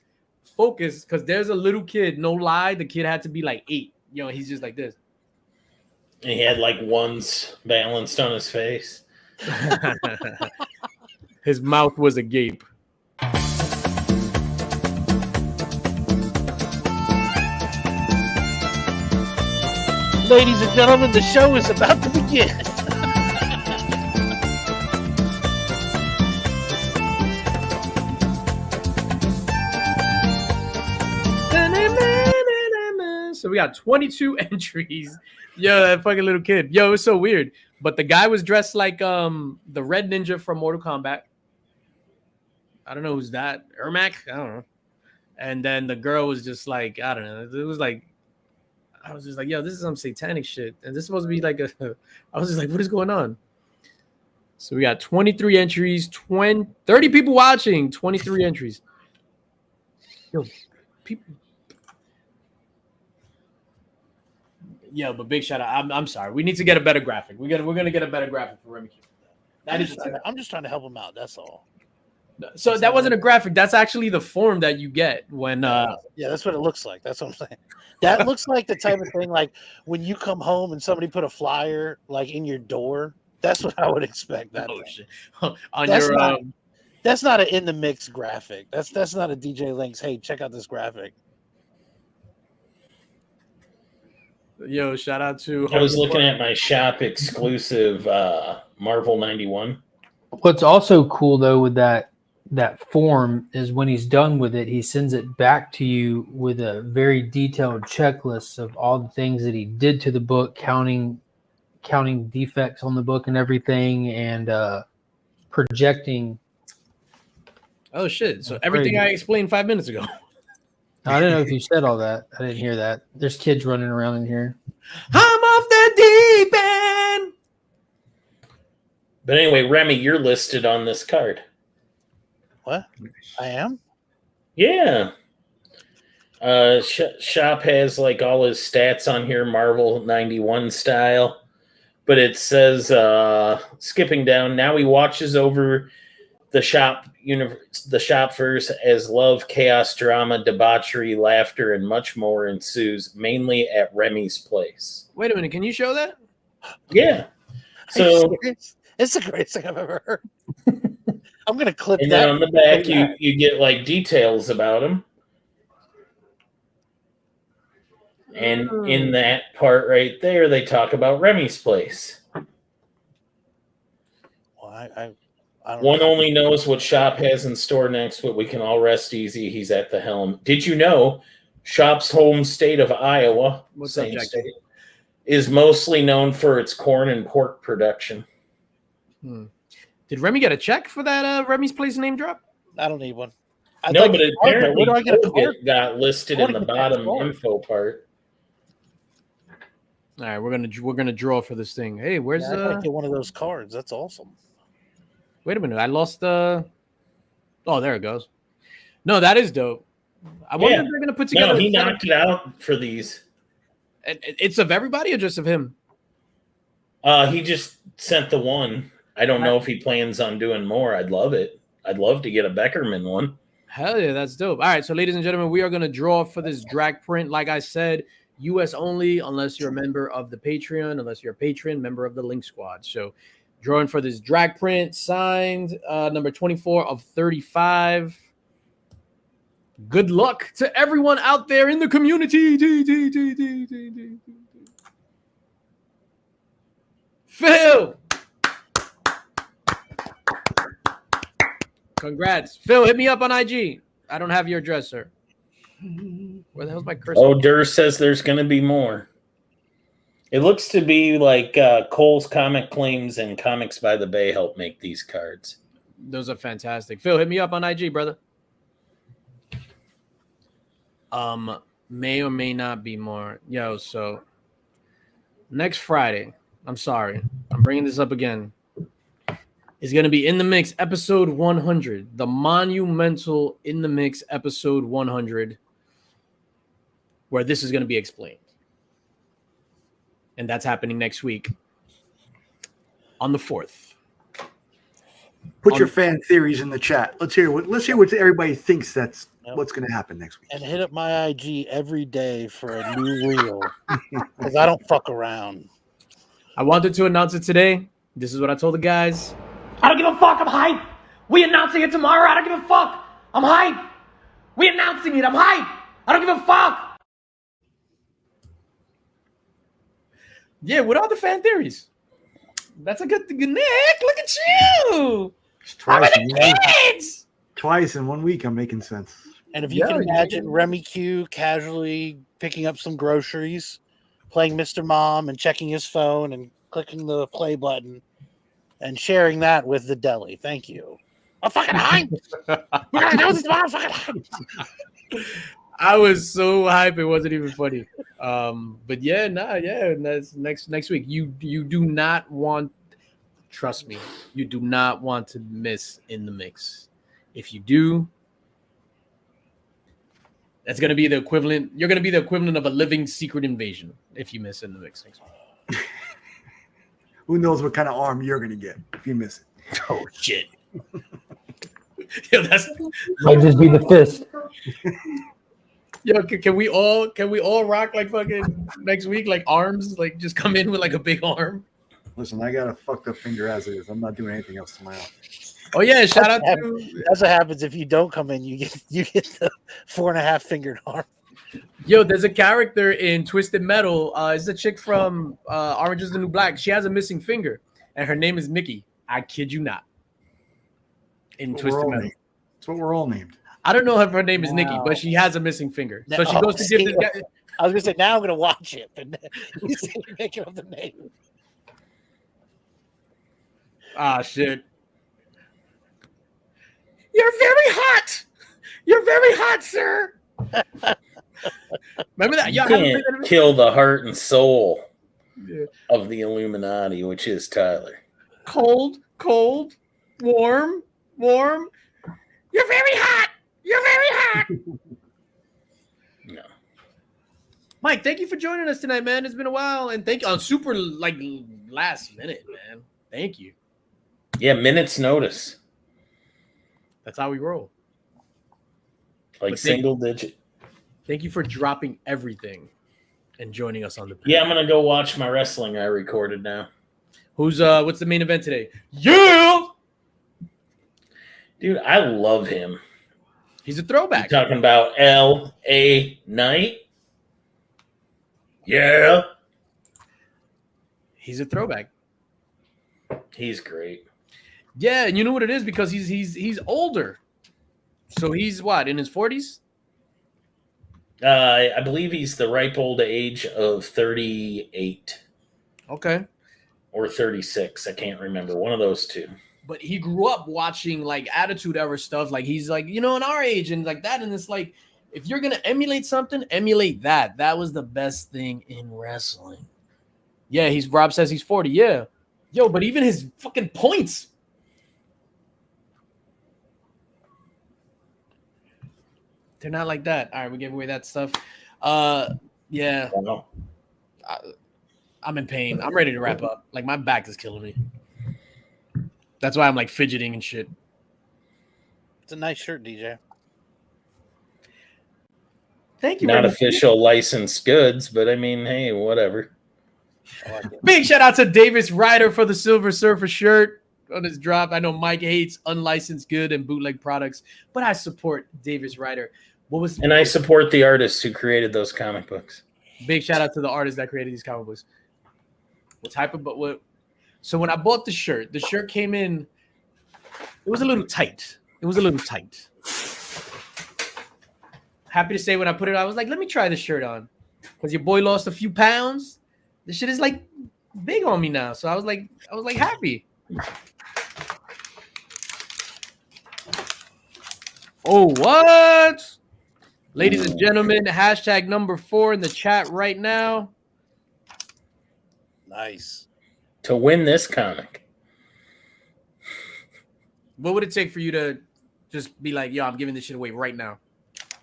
Speaker 2: focus because there's a little kid. No lie, the kid had to be like 8. He's just like this.
Speaker 7: And he had like ones balanced on his face.
Speaker 2: His mouth was agape.
Speaker 4: Ladies and gentlemen, the show is about to begin.
Speaker 2: So we got 22 entries. Yo, that fucking little kid. Yo, it was so weird. But the guy was dressed like the Red Ninja from Mortal Kombat. I don't know who's that. Ermac? I don't know. And then the girl was just like, I don't know. It was like, I was just like, yo, this is some satanic shit. And this is supposed to be like I was just like, what is going on? So we got 23 entries, 30 people watching, 23 entries. Yo, people. Yo, but big shout out. I'm sorry. We need to get a better graphic. We're gonna get a better graphic for Remy Q.
Speaker 4: I'm just trying to help him out. That's all.
Speaker 2: So that wasn't a graphic. That's actually the form that you get when.
Speaker 4: Yeah, that's what it looks like. That's what I'm saying. That looks like the type of thing like when you come home and somebody put a flyer like in your door. That's what I would expect. That
Speaker 2: shit.
Speaker 4: That's not an in the mix graphic. That's not a DJ Links. Hey, check out this graphic.
Speaker 2: Yo, shout out to.
Speaker 7: I was looking at my shop exclusive Marvel 91.
Speaker 6: What's also cool though with that form is when he's done with it, he sends it back to you with a very detailed checklist of all the things that he did to the book, counting defects on the book and everything, and projecting.
Speaker 2: Oh shit! So everything I explained 5 minutes ago.
Speaker 6: I don't know if you said all that. I didn't hear that. There's kids running around in here.
Speaker 2: I'm off the deep end.
Speaker 7: But anyway, Remy, you're listed on this card.
Speaker 4: What? I am?
Speaker 7: Yeah. Shop has like all his stats on here, Marvel 91 style. But it says, skipping down, now he watches over the shop first as love, chaos, drama, debauchery, laughter, and much more ensues, mainly at Remy's place.
Speaker 2: Wait a minute, can you show that?
Speaker 7: Yeah. So
Speaker 4: it's the greatest thing I've ever heard. I'm gonna clip
Speaker 7: and
Speaker 4: that.
Speaker 7: then on the back you get like details about him. And in that part right there, they talk about Remy's place.
Speaker 4: Well, I don't
Speaker 7: One
Speaker 4: know.
Speaker 7: only knows what Shop has in store next, but we can all rest easy. He's at the helm. Did you know Shop's home state of Iowa, same state, is mostly known for its corn and pork production?
Speaker 2: Did Remy get a check for that Remy's place name drop?
Speaker 4: I don't need one.
Speaker 7: No, but apparently
Speaker 4: where do I get a card?
Speaker 7: it got listed in the bottom info part.
Speaker 2: All right, we're gonna draw for this thing. Hey, where's
Speaker 4: I'd like to get one of those cards. That's awesome.
Speaker 2: Wait a minute, I lost the. Oh, there it goes. No, that is dope. I wonder if they're gonna put together.
Speaker 7: No, he knocked it out for these.
Speaker 2: It's of everybody or just of him?
Speaker 7: He just sent the one. I don't know if he plans on doing more. I'd love it. I'd love to get a Beckerman one.
Speaker 2: Hell yeah, that's dope. All right, so ladies and gentlemen, we are gonna draw for this drag print. Like I said, US only, unless you're a member of the Patreon, unless you're a patron, member of the Link Squad. So drawing for this drag print, signed number 24 of 35. Good luck to everyone out there in the community. Phil. Congrats. Phil, hit me up on IG. I don't have your address, sir. Where the hell's my cursor?
Speaker 7: Oh, Durr says there's going to be more. It looks to be like Cole's Comic Claims and Comics by the Bay help make these cards.
Speaker 2: Those are fantastic. Phil, hit me up on IG, brother. May or may not be more. Yo, so next Friday, I'm sorry, I'm bringing this up again, is going to be In the Mix episode 100, the monumental In the Mix episode 100, where this is going to be explained. And that's happening next week on the 4th.
Speaker 3: Put your fan theories in the chat. Let's hear what everybody thinks that's what's going to happen next week.
Speaker 4: And hit up my IG every day for a new reel because I don't fuck around.
Speaker 2: I wanted to announce it today. This is what I told the guys.
Speaker 5: I don't give a fuck. I'm hype. We announcing it tomorrow. I don't give a fuck. I'm hype. We announcing it. I'm hype. I don't give a fuck.
Speaker 2: Yeah, with all the fan theories. That's a good thing. Nick, look at you.
Speaker 3: Twice in 1 week, I'm making sense.
Speaker 4: And if you can imagine Remy Q casually picking up some groceries, playing Mr. Mom and checking his phone and clicking the play button and sharing that with the deli. Thank you. I'm fucking hype. We're going to do this tomorrow. Fucking hype.
Speaker 2: I was so hype it wasn't even funny. But that's next week. You do not want, trust me, you do not want to miss In the Mix. If you do, that's gonna be the equivalent. You're gonna be the equivalent of a living secret invasion if you miss In the Mix next week.
Speaker 3: Who knows what kind of arm you're gonna get if you miss it?
Speaker 2: Oh shit! Yo, that's
Speaker 6: Might just be the fist.
Speaker 2: Yo, can we all rock like fucking next week, like arms, like just come in with like a big arm?
Speaker 3: Listen, I got a fucked up finger as it is. I'm not doing anything else tomorrow.
Speaker 2: Oh yeah, shout out to.
Speaker 4: That's what happens if you don't come in. You get the 4.5 fingered arm.
Speaker 2: Yo, there's a character in Twisted Metal. It's a chick from Orange Is the New Black. She has a missing finger, and her name is Mickey. I kid you not. In Twisted Metal.
Speaker 3: That's what we're all named.
Speaker 2: I don't know if her name is Nikki, but she has a missing finger. So she goes to give this guy.
Speaker 4: I was gonna say now I'm gonna watch it, but you see me making up the name.
Speaker 2: Ah shit. You're very hot. You're very hot, sir. Remember that?
Speaker 7: You can't kill the heart and soul of the Illuminati, which is Tyler.
Speaker 2: Cold, warm. You're very hot. You're very hot.
Speaker 7: No.
Speaker 2: Mike, thank you for joining us tonight, man. It's been a while, and thank you on super like last minute, man. Thank you.
Speaker 7: Yeah, minutes notice.
Speaker 2: That's how we roll.
Speaker 7: Like single digit.
Speaker 2: Thank you for dropping everything and joining us on the panel.
Speaker 7: Yeah, I'm gonna go watch my wrestling I recorded now.
Speaker 2: What's the main event today? Yeah,
Speaker 7: dude, I love him.
Speaker 2: He's a throwback.
Speaker 7: You're talking about L.A. Knight? Yeah.
Speaker 2: He's a throwback.
Speaker 7: He's great.
Speaker 2: Yeah, and you know what it is? Because he's older. So he's what, in his 40s?
Speaker 7: I believe he's the ripe old age of 38.
Speaker 2: Okay.
Speaker 7: Or 36. I can't remember. One of those two.
Speaker 2: But he grew up watching like Attitude Era stuff. Like he's like, in our age and like that. And it's like, if you're going to emulate something, emulate that. That was the best thing in wrestling. Yeah, Rob says he's 40. Yeah. Yo, but even his fucking points. They're not like that. All right, we gave away that stuff. Yeah. I'm in pain. I'm ready to wrap up. Like my back is killing me. That's why I'm like fidgeting and shit.
Speaker 4: It's a nice shirt, DJ.
Speaker 2: Thank you.
Speaker 7: Not
Speaker 2: very much.
Speaker 7: official licensed goods, but I mean, hey, whatever.
Speaker 2: Big shout out to Davis Ryder for the Silver Surfer shirt on his drop. I know Mike hates unlicensed good and bootleg products, but I support Davis Ryder.
Speaker 7: And I support the artists who created those comic books.
Speaker 2: Big shout out to the artists that created these comic books. So when I bought the shirt came in. It was a little tight. Happy to say when I put it on, I was like, let me try this shirt on. Because your boy lost a few pounds. This shit is like big on me now. So I was like happy. Oh, what? Ladies and gentlemen, hashtag number 4 in the chat right now.
Speaker 4: Nice.
Speaker 7: To win this comic.
Speaker 2: What would it take for you to just be like, yo, I'm giving this shit away right now?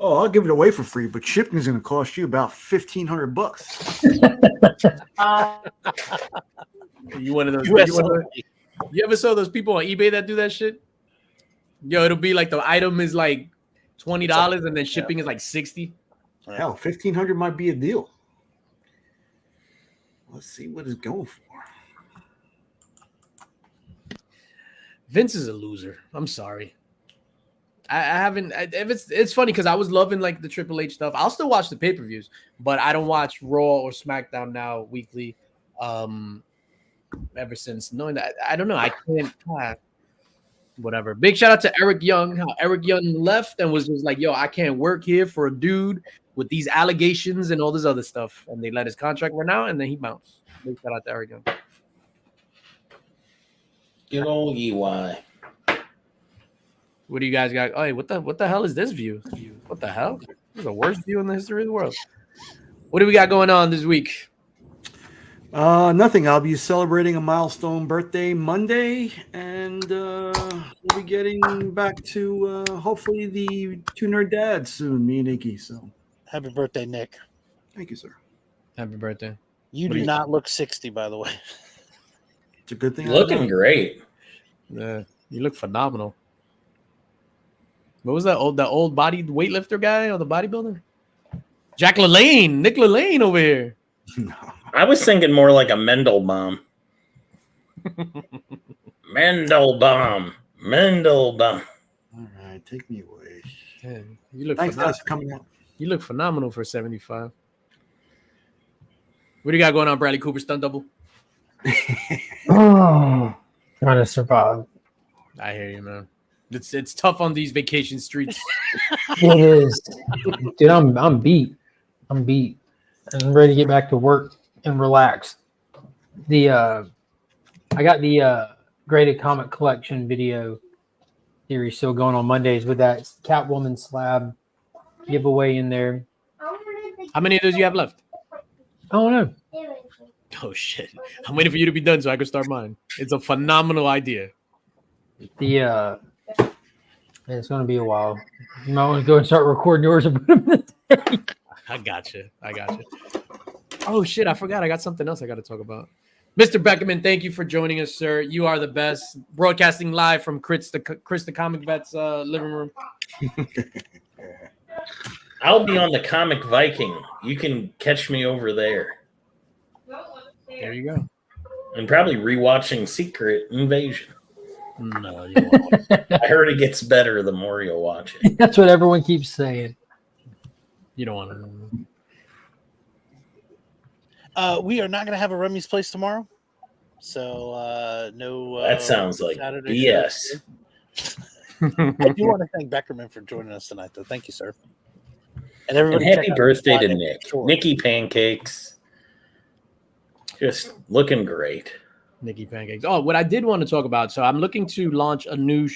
Speaker 3: Oh, I'll give it away for free, but shipping is going to cost you about $1,500.
Speaker 2: You one of those? You ever saw those people on eBay that do that shit? Yo, it'll be like the item is like $20 and then shipping is like $60.
Speaker 3: Hell, $1,500 might be a deal. Let's see what it's going for.
Speaker 2: Vince is a loser. I'm sorry. I haven't. It's funny because I was loving like the Triple H stuff. I'll still watch the pay-per-views, but I don't watch Raw or SmackDown now weekly. Ever since knowing that, I don't know. I can't. Whatever. Big shout out to Eric Young. How Eric Young left and was just like, "Yo, I can't work here for a dude with these allegations and all this other stuff." And they let his contract run out, and then he bounced. Big shout out to Eric Young.
Speaker 7: Good old EY.
Speaker 2: What do you guys got? Oh, hey, what the hell is this view? What the hell? This is the worst view in the history of the world. What do we got going on this week?
Speaker 3: Nothing. I'll be celebrating a milestone birthday Monday, and we'll be getting back to hopefully the Two Nerd Dads soon, me and Iggy. So
Speaker 4: Happy birthday, Nick.
Speaker 3: thank you, sir.
Speaker 2: Happy birthday.
Speaker 4: You do not look 60, by the way.
Speaker 3: It's a good thing.
Speaker 7: Looking great.
Speaker 2: Yeah, you look phenomenal. What was that old body weightlifter guy or the bodybuilder? Jack LaLanne, Nick LaLanne over here.
Speaker 3: No.
Speaker 7: I was thinking more like a Mendelbaum. Mendelbaum.
Speaker 3: All right, take me away.
Speaker 2: Yeah, you look
Speaker 3: Thanks,
Speaker 2: phenomenal.
Speaker 3: guys, for coming out.
Speaker 2: You look phenomenal for 75. What do you got going on, Bradley Cooper? Stunt double?
Speaker 6: Oh, trying to survive.
Speaker 2: I hear you, man. It's tough on these vacation streets.
Speaker 6: It is, dude. I'm beat. I'm ready to get back to work and relax. I got the graded comic collection video series still going on Mondays with that Catwoman slab giveaway in there.
Speaker 2: How many of those you have left?
Speaker 6: I don't know.
Speaker 2: Oh shit! I'm waiting for you to be done so I can start mine. It's a phenomenal idea.
Speaker 6: It's going to be a while. You might want to go and start recording yours and put them in the
Speaker 2: I got you. Oh shit! I forgot. I got something else I got to talk about. Mr. Beckerman, thank you for joining us, sir. You are the best. Broadcasting live from Chris the Comic Vet's living room.
Speaker 7: I'll be on the Comic Viking. You can catch me over there.
Speaker 2: There you go.
Speaker 7: And probably rewatching Secret Invasion.
Speaker 2: No, you won't.
Speaker 7: I heard it gets better the more you watch it.
Speaker 6: That's what everyone keeps saying.
Speaker 2: You don't want to.
Speaker 4: We are not going to have a Remy's Place tomorrow. So, no.
Speaker 7: That sounds like
Speaker 4: Saturday
Speaker 7: BS.
Speaker 4: I do want to thank Beckerman for joining us tonight, though. Thank you, sir. And everybody,
Speaker 7: And happy
Speaker 4: check out
Speaker 7: birthday to
Speaker 4: Planet
Speaker 7: Nick.
Speaker 4: Tour.
Speaker 7: Nikki Pancakes. Just looking great.
Speaker 2: Nikki Pancakes. Oh, what I did want to talk about. So I'm looking to launch a new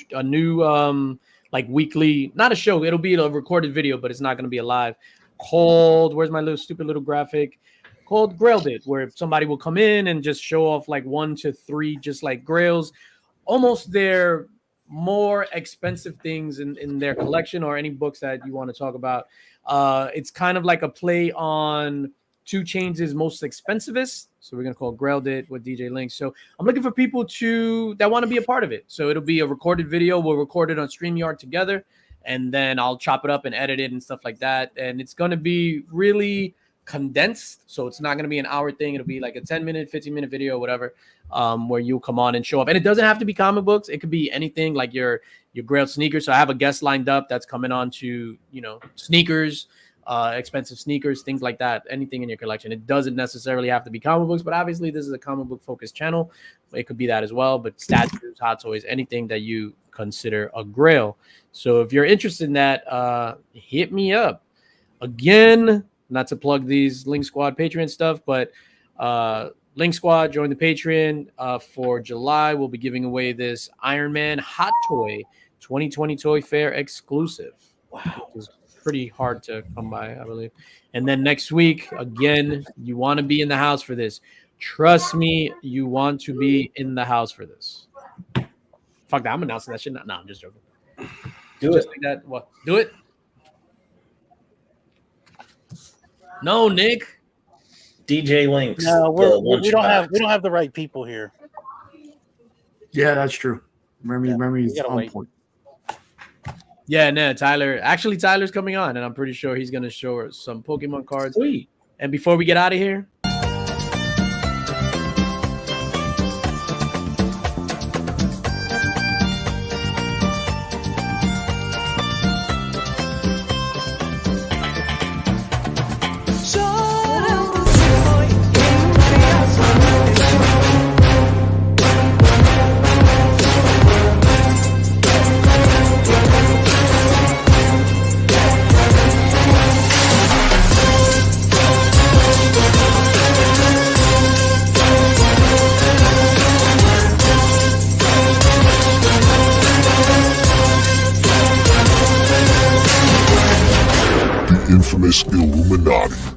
Speaker 2: like weekly, not a show. It'll be a recorded video, but it's not going to be a live. Called, where's my stupid little graphic? Called Grailed It, where somebody will come in and just show off like 1 to 3 just like grails, almost their more expensive things in their collection or any books that you want to talk about. It's kind of like a play on 2 Chainz' most expensivest. So we're going to call Grailed It with DJ Link. So I'm looking for people that want to be a part of it. So it'll be a recorded video. We'll record it on StreamYard together. and then I'll chop it up and edit it and stuff like that. And it's going to be really condensed, so it's not going to be an hour thing. It'll be like a 10-minute, 15-minute video, whatever, where you'll come on and show up. And it doesn't have to be comic books. It could be anything, like your Grail sneakers. So I have a guest lined up that's coming on to, you know, sneakers, expensive sneakers, things like that, anything in your collection. It doesn't necessarily have to be comic books, but obviously this is a comic book focused channel. It could be that as well, but statues, hot toys, anything that you consider a Grail. So if you're interested in that, hit me up. Again, not to plug these Link Squad Patreon stuff, but Link Squad, join the Patreon. For July, we'll be giving away this Iron Man Hot Toy 2020 Toy Fair exclusive. Wow. It's pretty hard to come by, I believe. And then next week, again, you want to be in the house for this. Trust me, you want to be in the house for this. Fuck that, I'm announcing that shit. No, I'm just joking.
Speaker 7: Do
Speaker 2: just
Speaker 7: it.
Speaker 2: like that. What? Do it? No, Nick.
Speaker 7: DJ Links.
Speaker 4: No, we don't have the right people here.
Speaker 3: Yeah, that's true. Remy's on
Speaker 4: wait.
Speaker 3: point.
Speaker 2: Yeah, no, Tyler. Actually, Tyler's coming on, and I'm pretty sure he's going to show us some Pokemon cards.
Speaker 7: Sweet.
Speaker 2: And before we get out of here,
Speaker 1: The infamous Illuminati.